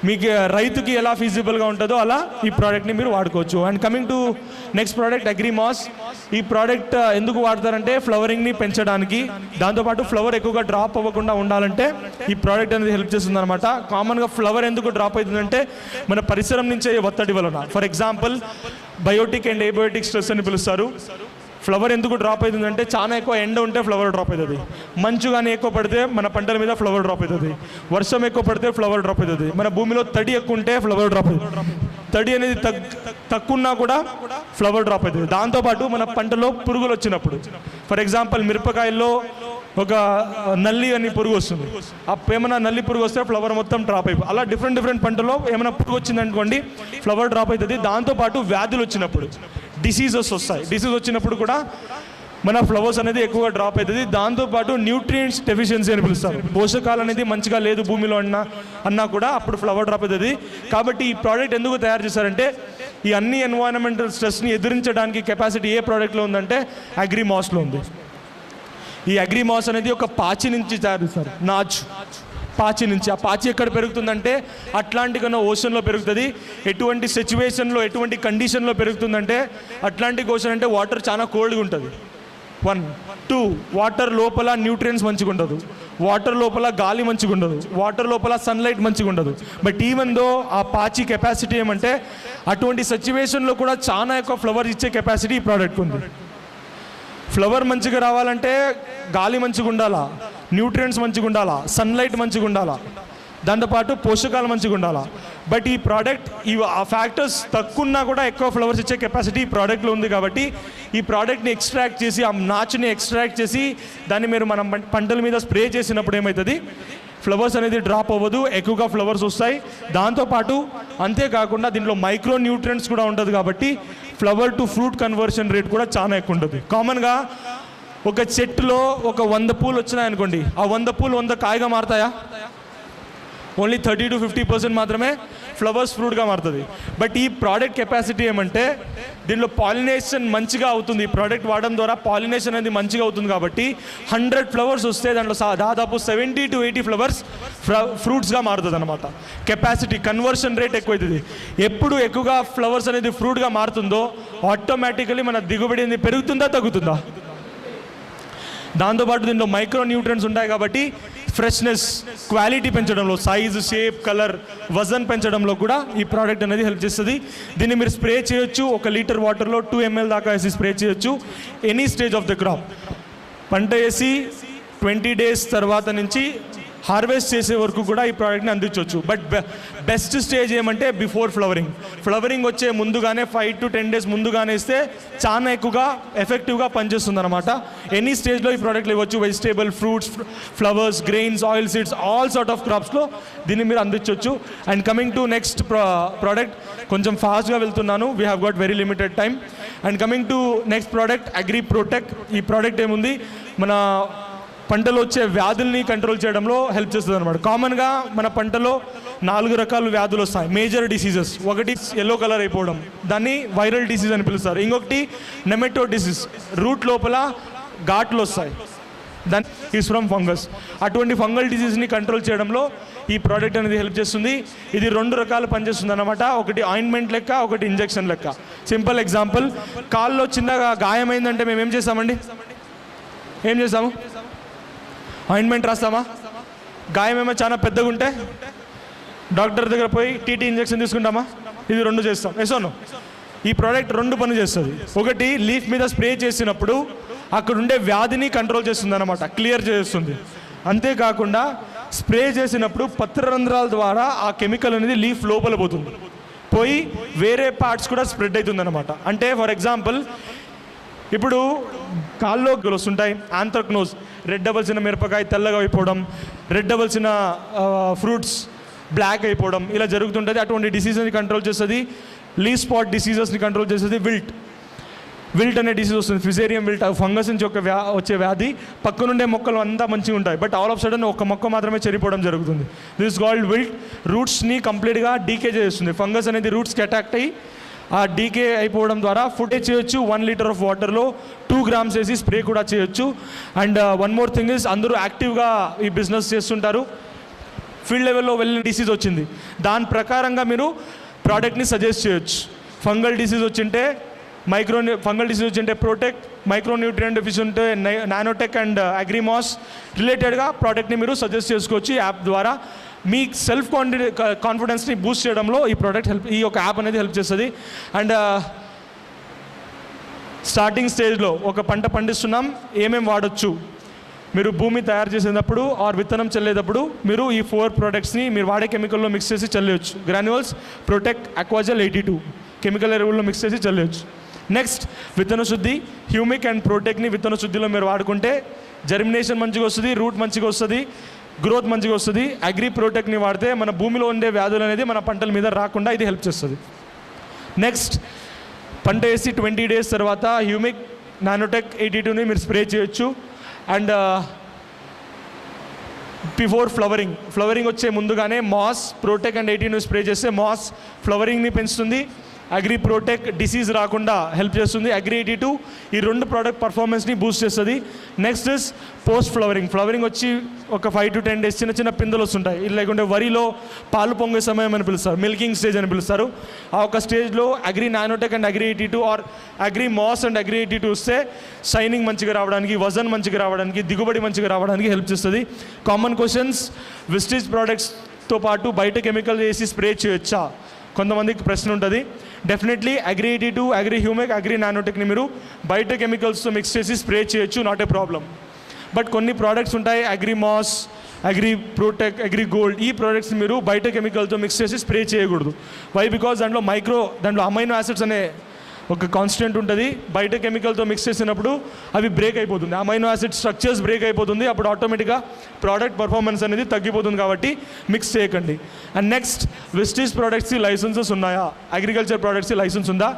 మీకు రైతుకి ఎలా ఫీజిబుల్గా ఉంటుందో అలా ఈ ప్రోడక్ట్ని మీరు వాడుకోవచ్చు. And coming to next product అగ్రిమాస్. ఈ ప్రోడక్ట్ ఎందుకు వాడతారంటే ఫ్లవరింగ్ని పెంచడానికి, దాంతోపాటు ఫ్లవర్ ఎక్కువగా డ్రాప్ అవ్వకుండా ఉండాలంటే ఈ ప్రోడక్ట్ అనేది హెల్ప్ చేస్తుంది అనమాట. కామన్గా ఫ్లవర్ ఎందుకు డ్రాప్ అవుతుందంటే మన పరిసరం నుంచే ఒత్తిడి వలన. For example biotic and abiotic stress అని పిలుస్తారు. ఫ్లవర్ ఎందుకు డ్రాప్ అవుతుందంటే చాలా ఎక్కువ ఎండ ఉంటే ఫ్లవర్ డ్రాప్ అవుతుంది, మంచు కానీ ఎక్కువ పడితే మన పంటల మీద ఫ్లవర్ డ్రాప్ అవుతుంది, వర్షం ఎక్కువ పడితే ఫ్లవర్ డ్రాప్ అవుతుంది, మన భూమిలో తడి ఎక్కువ ఉంటే ఫ్లవర్ డ్రాప్ అవుతుంది, తడి అనేది తక్కువన్నా కూడా ఫ్లవర్ డ్రాప్ అవుతుంది. దాంతోపాటు మన పంటలో పురుగులు వచ్చినప్పుడు, ఫర్ ఎగ్జాంపుల్ మిరపకాయల్లో ఒక నల్లి అని పురుగు వస్తుంది, ఏమైనా నల్లి పురుగు వస్తే ఫ్లవర్ మొత్తం డ్రాప్ అయిపోయి, అలా డిఫరెంట్ పంటలో ఏమైనా పురుగు వచ్చిందనుకోండి ఫ్లవర్ డ్రాప్ అవుతుంది. దాంతోపాటు వ్యాధులు వచ్చినప్పుడు, డిసీజెస్ వస్తాయి, డిసీజ్ వచ్చినప్పుడు కూడా మన ఫ్లవర్స్ అనేది ఎక్కువగా డ్రాప్ అవుతుంది. దాంతోపాటు న్యూట్రియంట్స్ డెఫిషియన్సీ అని పిలుస్తారు. పోషకాలు అనేది మంచిగా లేదు భూమిలో అన్నా కూడా అప్పుడు ఫ్లవర్ డ్రాప్ అవుతుంది. కాబట్టి ఈ ప్రోడక్ట్ ఎందుకు తయారు చేశారంటే ఈ అన్ని ఎన్వైరన్మెంటల్ స్ట్రెస్ని ఎదిరించడానికి కెపాసిటీ ఏ ప్రోడక్ట్లో ఉందంటే అగ్రిమాస్లో ఉంది. ఈ అగ్రిమాస్ అనేది ఒక పాచి నుంచి తయారు చేస్తారు, నాచు పాచి నుంచి. ఆ పాచి ఎక్కడ పెరుగుతుందంటే అట్లాంటిక్ అన్న ఓషన్లో పెరుగుతుంది. ఎటువంటి సిచ్యువేషన్లో, ఎటువంటి కండిషన్లో పెరుగుతుందంటే అట్లాంటిక్ ఓషన్ అంటే వాటర్ చాలా కోల్డ్గా ఉంటుంది. 1, 2 వాటర్ లోపల న్యూట్రియంట్స్ మంచిగా ఉండదు, వాటర్ లోపల గాలి మంచిగా ఉండదు, వాటర్ లోపల సన్లైట్ మంచిగా ఉండదు. బట్ ఈవెన్ దో ఆ పాచి కెపాసిటీ ఏమంటే అటువంటి సిచ్యువేషన్లో కూడా చాలా ఎక్కువ ఫ్లవర్ ఇచ్చే కెపాసిటీ ఈ ప్రోడక్ట్ ఉంది. ఫ్లవర్ మంచిగా రావాలంటే గాలి మంచిగా ఉండాలా, న్యూట్రియంట్స్ మంచిగా ఉండాలా, సన్లైట్ మంచిగా ఉండాలా, దాంతోపాటు పోషకాలు మంచిగా ఉండాలా. బట్ ఈ ప్రోడక్ట్ ఆ ఫ్యాక్టర్స్ తక్కువన్నా కూడా ఎక్కువ ఫ్లవర్స్ ఇచ్చే కెపాసిటీ ఈ ప్రోడక్ట్లో ఉంది. కాబట్టి ఈ ప్రోడక్ట్ని ఎక్స్ట్రాక్ట్ చేసి, ఆ నాచుని ఎక్స్ట్రాక్ట్ చేసి దాన్ని మీరు మనం పంటల మీద స్ప్రే చేసినప్పుడు ఏమవుతుంది, ఫ్లవర్స్ అనేది డ్రాప్ అవ్వదు, ఎక్కువగా ఫ్లవర్స్ వస్తాయి. దాంతోపాటు అంతేకాకుండా దీంట్లో మైక్రో న్యూట్రియంట్స్ కూడా ఉంటుంది. కాబట్టి flower to fruit conversion rate కూడా చాలా ఎక్కువ ఉంటుంది. కామన్గా ఒక చెట్టులో ఒక 100 పూలు వచ్చినాయనుకోండి, ఆ 100 పూలు 100 కాయగా మారుతాయా? ఓన్లీ 30 to 50% మాత్రమే ఫ్లవర్స్ ఫ్రూట్గా మారుతుంది. బట్ ఈ ప్రోడక్ట్ కెపాసిటీ ఏమంటే దీనిలో పాలినేషన్ మంచిగా అవుతుంది. ఈ ప్రోడక్ట్ వాడడం ద్వారా పాలినేషన్ అనేది మంచిగా అవుతుంది. కాబట్టి 100 ఫ్లవర్స్ వస్తే దాంట్లో దాదాపు 70 to 80 ఫ్లవర్స్ ఫ్రూట్స్గా మారుతుంది అనమాట. కెపాసిటీ కన్వర్షన్ రేట్ ఎక్కువవుతుంది. ఎప్పుడు ఎక్కువగా ఫ్లవర్స్ అనేది ఫ్రూట్గా మారుతుందో ఆటోమేటికలీ మన దిగుబడి అనేది పెరుగుతుందా తగ్గుతుందా? దాంతోపాటు దీంట్లో మైక్రో న్యూట్రియంట్స్ ఉంటాయి. కాబట్టి ఫ్రెష్నెస్, క్వాలిటీ పెంచడంలో, సైజు, షేప్, కలర్, వజన్ పెంచడంలో కూడా ఈ ప్రోడక్ట్ అనేది హెల్ప్ చేస్తుంది. దీన్ని మీరు స్ప్రే చేయొచ్చు. 1 లీటర్ వాటర్లో 2 ml దాకా వేసి స్ప్రే చేయొచ్చు. Any stage of the crop. పంట వేసి 20 డేస్ తర్వాత నుంచి హార్వెస్ట్ చేసే వరకు కూడా ఈ ప్రోడక్ట్ని అందించవచ్చు. బట్ బెస్ట్ స్టేజ్ ఏమంటే బిఫోర్ ఫ్లవరింగ్ వచ్చే ముందుగానే 5 to 10 days ముందుగానే ఇస్తే చాలా ఎక్కువగా ఎఫెక్టివ్గా పనిచేస్తుంది అనమాట. ఎనీ స్టేజ్లో ఈ ప్రోడక్ట్లు ఇవ్వచ్చు. Vegetable, fruits, flowers, grains, oil seeds, all sort of క్రాప్స్లో దీన్ని మీరు అందించవచ్చు. And coming to next product, కొంచెం ఫాస్ట్గా వెళ్తున్నాను, we have got very limited time. And coming to next product, Agri Protek. ఈ ప్రోడక్ట్ ఏముంది, మన పంటలో వచ్చే వ్యాధుల్ని కంట్రోల్ చేయడంలో హెల్ప్ చేస్తుంది అనమాట. కామన్గా మన పంటలో 4 రకాల వ్యాధులు వస్తాయి, మేజర్ డిసీజెస్. ఒకటి ఎల్లో కలర్ అయిపోవడం, దాన్ని వైరల్ డిసీజ్ అని పిలుస్తారు. ఇంకొకటి నెమెటో డిసీజ్, రూట్ లోపల ఘాట్లు వస్తాయి, దాని ఈజ్ ఫ్రమ్ ఫంగస్. అటువంటి ఫంగల్ డిసీజ్ని కంట్రోల్ చేయడంలో ఈ ప్రోడక్ట్ అనేది హెల్ప్ చేస్తుంది. ఇది 2 రకాలు పనిచేస్తుంది అనమాట. ఒకటి ఆయింట్మెంట్ లెక్క, ఒకటి ఇంజెక్షన్ లెక్క. సింపుల్ ఎగ్జాంపుల్, కాల్లో చిన్నగా గాయమైందంటే మేము ఏం చేస్తామండి, ఏం చేస్తాము? ఆయింట్మెంట్ రాస్తామా? గాయం ఏమో చాలా పెద్దగా ఉంటే డాక్టర్ దగ్గర పోయి టీటీ ఇంజెక్షన్ తీసుకుంటామా? ఇది 2 చేస్తాం. ఎసోను ఈ ప్రోడక్ట్ 2 పని చేస్తుంది. ఒకటి లీఫ్ మీద స్ప్రే చేసినప్పుడు అక్కడ ఉండే వ్యాధిని కంట్రోల్ చేస్తుంది అనమాట, క్లియర్ చేస్తుంది. అంతేకాకుండా స్ప్రే చేసినప్పుడు పత్రరంధ్రాల ద్వారా ఆ కెమికల్ అనేది లీఫ్ లోపల పోయి వేరే పార్ట్స్ కూడా స్ప్రెడ్ అవుతుంది అనమాట. అంటే ఫర్ ఎగ్జాంపుల్, ఇప్పుడు కాల్లో వస్తుంటాయి ఆంథ్రక్నోజ్, రెడ్ అవ్వాల్సిన మిరపకాయ తెల్లగా అయిపోవడం, రెడ్ అవ్వాల్సిన ఫ్రూట్స్ బ్లాక్ అయిపోవడం, ఇలా జరుగుతుంటుంది. అటువంటి డిసీజెస్ని కంట్రోల్ చేస్తుంది. లీఫ్ స్పాట్ డిసీజెస్ని కంట్రోల్ చేస్తుంది. విల్ట్ అనే డిసీజ్ వస్తుంది, ఫిజేరియం విల్ట్. ఫంగస్ నుంచి వచ్చే వ్యాధి. పక్కనుండే మొక్కలు అంతా మంచిగా ఉంటాయి, బట్ ఆల్ ఆఫ్ సడన్ ఒక మొక్క మాత్రమే చెడిపోవడం జరుగుతుంది. This called wilt. రూట్స్ని కంప్లీట్గా డీకే చేస్తుంది. ఫంగస్ అనేది రూట్స్కి అటాక్ అయ్యి ఆ డీకే అయిపోవడం ద్వారా ఫుడ్ చేయొచ్చు. 1 లీటర్ ఆఫ్ వాటర్లో 2 grams వేసి స్ప్రే కూడా చేయొచ్చు. And one more thing is, అందరూ యాక్టివ్గా ఈ బిజినెస్ చేస్తుంటారు. ఫీల్డ్ లెవెల్లో వెళ్ళిన డిసీజ్ వచ్చింది, దాని ప్రకారంగా మీరు ప్రోడక్ట్ని సజెస్ట్ చేయొచ్చు. ఫంగల్ డిసీజ్ వచ్చింటే ప్రొటెక్ట్, మైక్రోన్యూట్రియంట్ డెఫిషియన్సీ ఉంటే నానోటెక్ అండ్ అగ్రిమాస్ రిలేటెడ్గా ప్రోడక్ట్ని మీరు సజెస్ట్ చేసుకోవచ్చు ఈ యాప్ ద్వారా. మీ సెల్ఫ్ కాన్ఫిడెన్స్ని బూస్ట్ చేయడంలో ఈ యొక్క యాప్ అనేది హెల్ప్ చేస్తుంది. అండ్ స్టార్టింగ్ స్టేజ్లో ఒక పంట పండిస్తున్నాం, ఏమేమి వాడచ్చు, మీరు భూమి తయారు చేసేటప్పుడు ఆర్ విత్తనం చల్లేటప్పుడు మీరు ఈ 4 ప్రోడక్ట్స్ని మీరు వాడే కెమికల్లో మిక్స్ చేసి చల్లేయచ్చు. గ్రాన్యువల్స్, ప్రొటెక్ట్, అక్వాజల్ 82 కెమికల్ ఎరువుల్లో మిక్స్ చేసి చల్లేయచ్చు. నెక్స్ట్ విత్తన శుద్ధి, హ్యూమిక్ అండ్ ప్రొటెక్ట్ని విత్తన శుద్ధిలో మీరు వాడుకుంటే జర్మినేషన్ మంచిగా వస్తుంది, రూట్ మంచిగా వస్తుంది, గ్రోత్ మంచిగా వస్తుంది. అగ్రి ప్రొటెక్ట్ని వాడితే మన భూమిలో ఉండే వ్యాధులు అనేది మన పంటల మీద రాకుండా ఇది హెల్ప్ చేస్తుంది. నెక్స్ట్ పంట వేసి 20 days తర్వాత హ్యూమిక్, నానోటెక్ 82ని మీరు స్ప్రే చేయొచ్చు. అండ్ బిఫోర్ ఫ్లవరింగ్ వచ్చే ముందుగానే మాస్, ప్రొటెక్ అండ్ 18 స్ప్రే చేస్తే మాస్ ఫ్లవరింగ్ని పెంచుతుంది. అగ్రి ప్రొటెక్ డిసీజ్ రాకుండా హెల్ప్ చేస్తుంది. అగ్రి 82 ఈ 2 ప్రోడక్ట్ పర్ఫార్మెన్స్ని బూస్ట్ చేస్తుంది. నెక్స్ట్ ఇస్ పోస్ట్ ఫ్లవరింగ్ వచ్చి ఒక 5 to 10 days చిన్న పిందెలు వస్తుంటాయి. ఇది లేకుంటే వరిలో పాలు పొంగే సమయం అని పిలుస్తారు, మిల్కింగ్ స్టేజ్ అని పిలుస్తారు. ఆ ఒక స్టేజ్లో agri nanotech and agri 82 or agri mass and agri 82 వస్తే షైనింగ్ మంచిగా రావడానికి, వజన్ మంచిగా రావడానికి, దిగుబడి మంచిగా రావడానికి హెల్ప్ చేస్తుంది. కామన్ క్వశ్చన్స్, విస్టిజ్ ప్రోడక్ట్స్తో పాటు బయట కెమికల్ వేసి స్ప్రే చేయొచ్చా, కొంతమందికి ప్రశ్న ఉంటుంది. Definitely Agri 82, Agri Humic, Agri నానోటెక్ని మీరు బయట కెమికల్స్తో మిక్స్ చేసి స్ప్రే చేయొచ్చు, నాట్ ఏ ప్రాబ్లం. బట్ కొన్ని ప్రోడక్ట్స్ ఉంటాయి, Agri Mass, Agri Protek, Agri Gold, ఈ ప్రోడక్ట్స్ మీరు బయట కెమికల్తో మిక్స్ చేసి స్ప్రే చేయకూడదు. వై? బికాజ్ దాంట్లో అమైనో యాసిడ్స్ అనే ఒక కాన్స్టెంట్ ఉంటుంది. బయట కెమికల్తో మిక్స్ చేసినప్పుడు అవి బ్రేక్ అయిపోతుంది, అమైనో యాసిడ్ స్ట్రక్చర్స్ బ్రేక్ అయిపోతుంది. అప్పుడు ఆటోమేటిక్గా ప్రోడక్ట్ పర్ఫార్మెన్స్ అనేది తగ్గిపోతుంది. కాబట్టి మిక్స్ చేయకండి. అండ్ నెక్స్ట్, విస్టిజ్ ప్రోడక్ట్స్కి లైసెన్సెస్ ఉన్నాయా? అగ్రికల్చర్ ప్రోడక్ట్స్కి లైసెన్స్ ఉందా?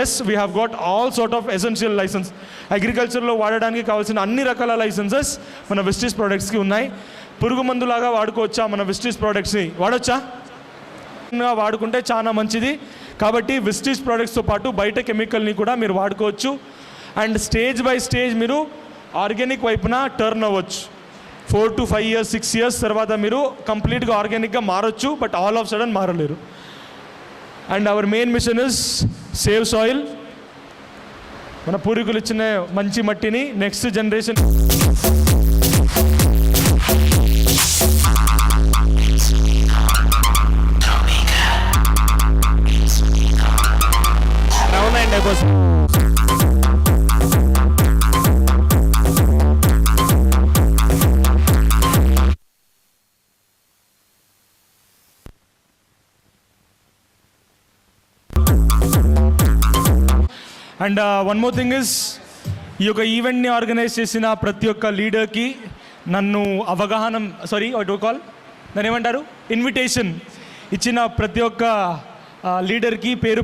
Yes, we have got all sort of essential licence. అగ్రికల్చర్లో వాడడానికి కావాల్సిన అన్ని రకాల లైసెన్సెస్ మన విస్టిజ్ ప్రోడక్ట్స్కి ఉన్నాయి. పురుగు మందులాగా వాడుకోవచ్చా మన విస్టిజ్ ప్రోడక్ట్స్ని? వాడొచ్చా? వాడుకుంటే చాలా మంచిది. కాబట్టి విస్టిజ్ ప్రోడక్ట్స్తో పాటు బయట కెమికల్ని కూడా మీరు వాడుకోవచ్చు. అండ్ స్టేజ్ బై స్టేజ్ మీరు ఆర్గానిక్ వైపున టర్న్ అవ్వచ్చు. 4 to 5 years, 6 years తర్వాత మీరు కంప్లీట్గా ఆర్గానిక్గా మారచ్చు, బట్ ఆల్ ఆఫ్ సడన్ మారలేరు. And our main mission is save soil. మన పూర్వీకులు ఇచ్చిన మంచి మట్టిని next generation and one more thing is, ఈ యొక్క ఈవెంట్ని ఆర్గనైజ్ చేసిన ప్రతి ఒక్క లీడర్కి నన్ను దాన్ని ఏమంటారు, ఇన్విటేషన్ ఇచ్చిన ప్రతి ఒక్క లీడర్కి పేరు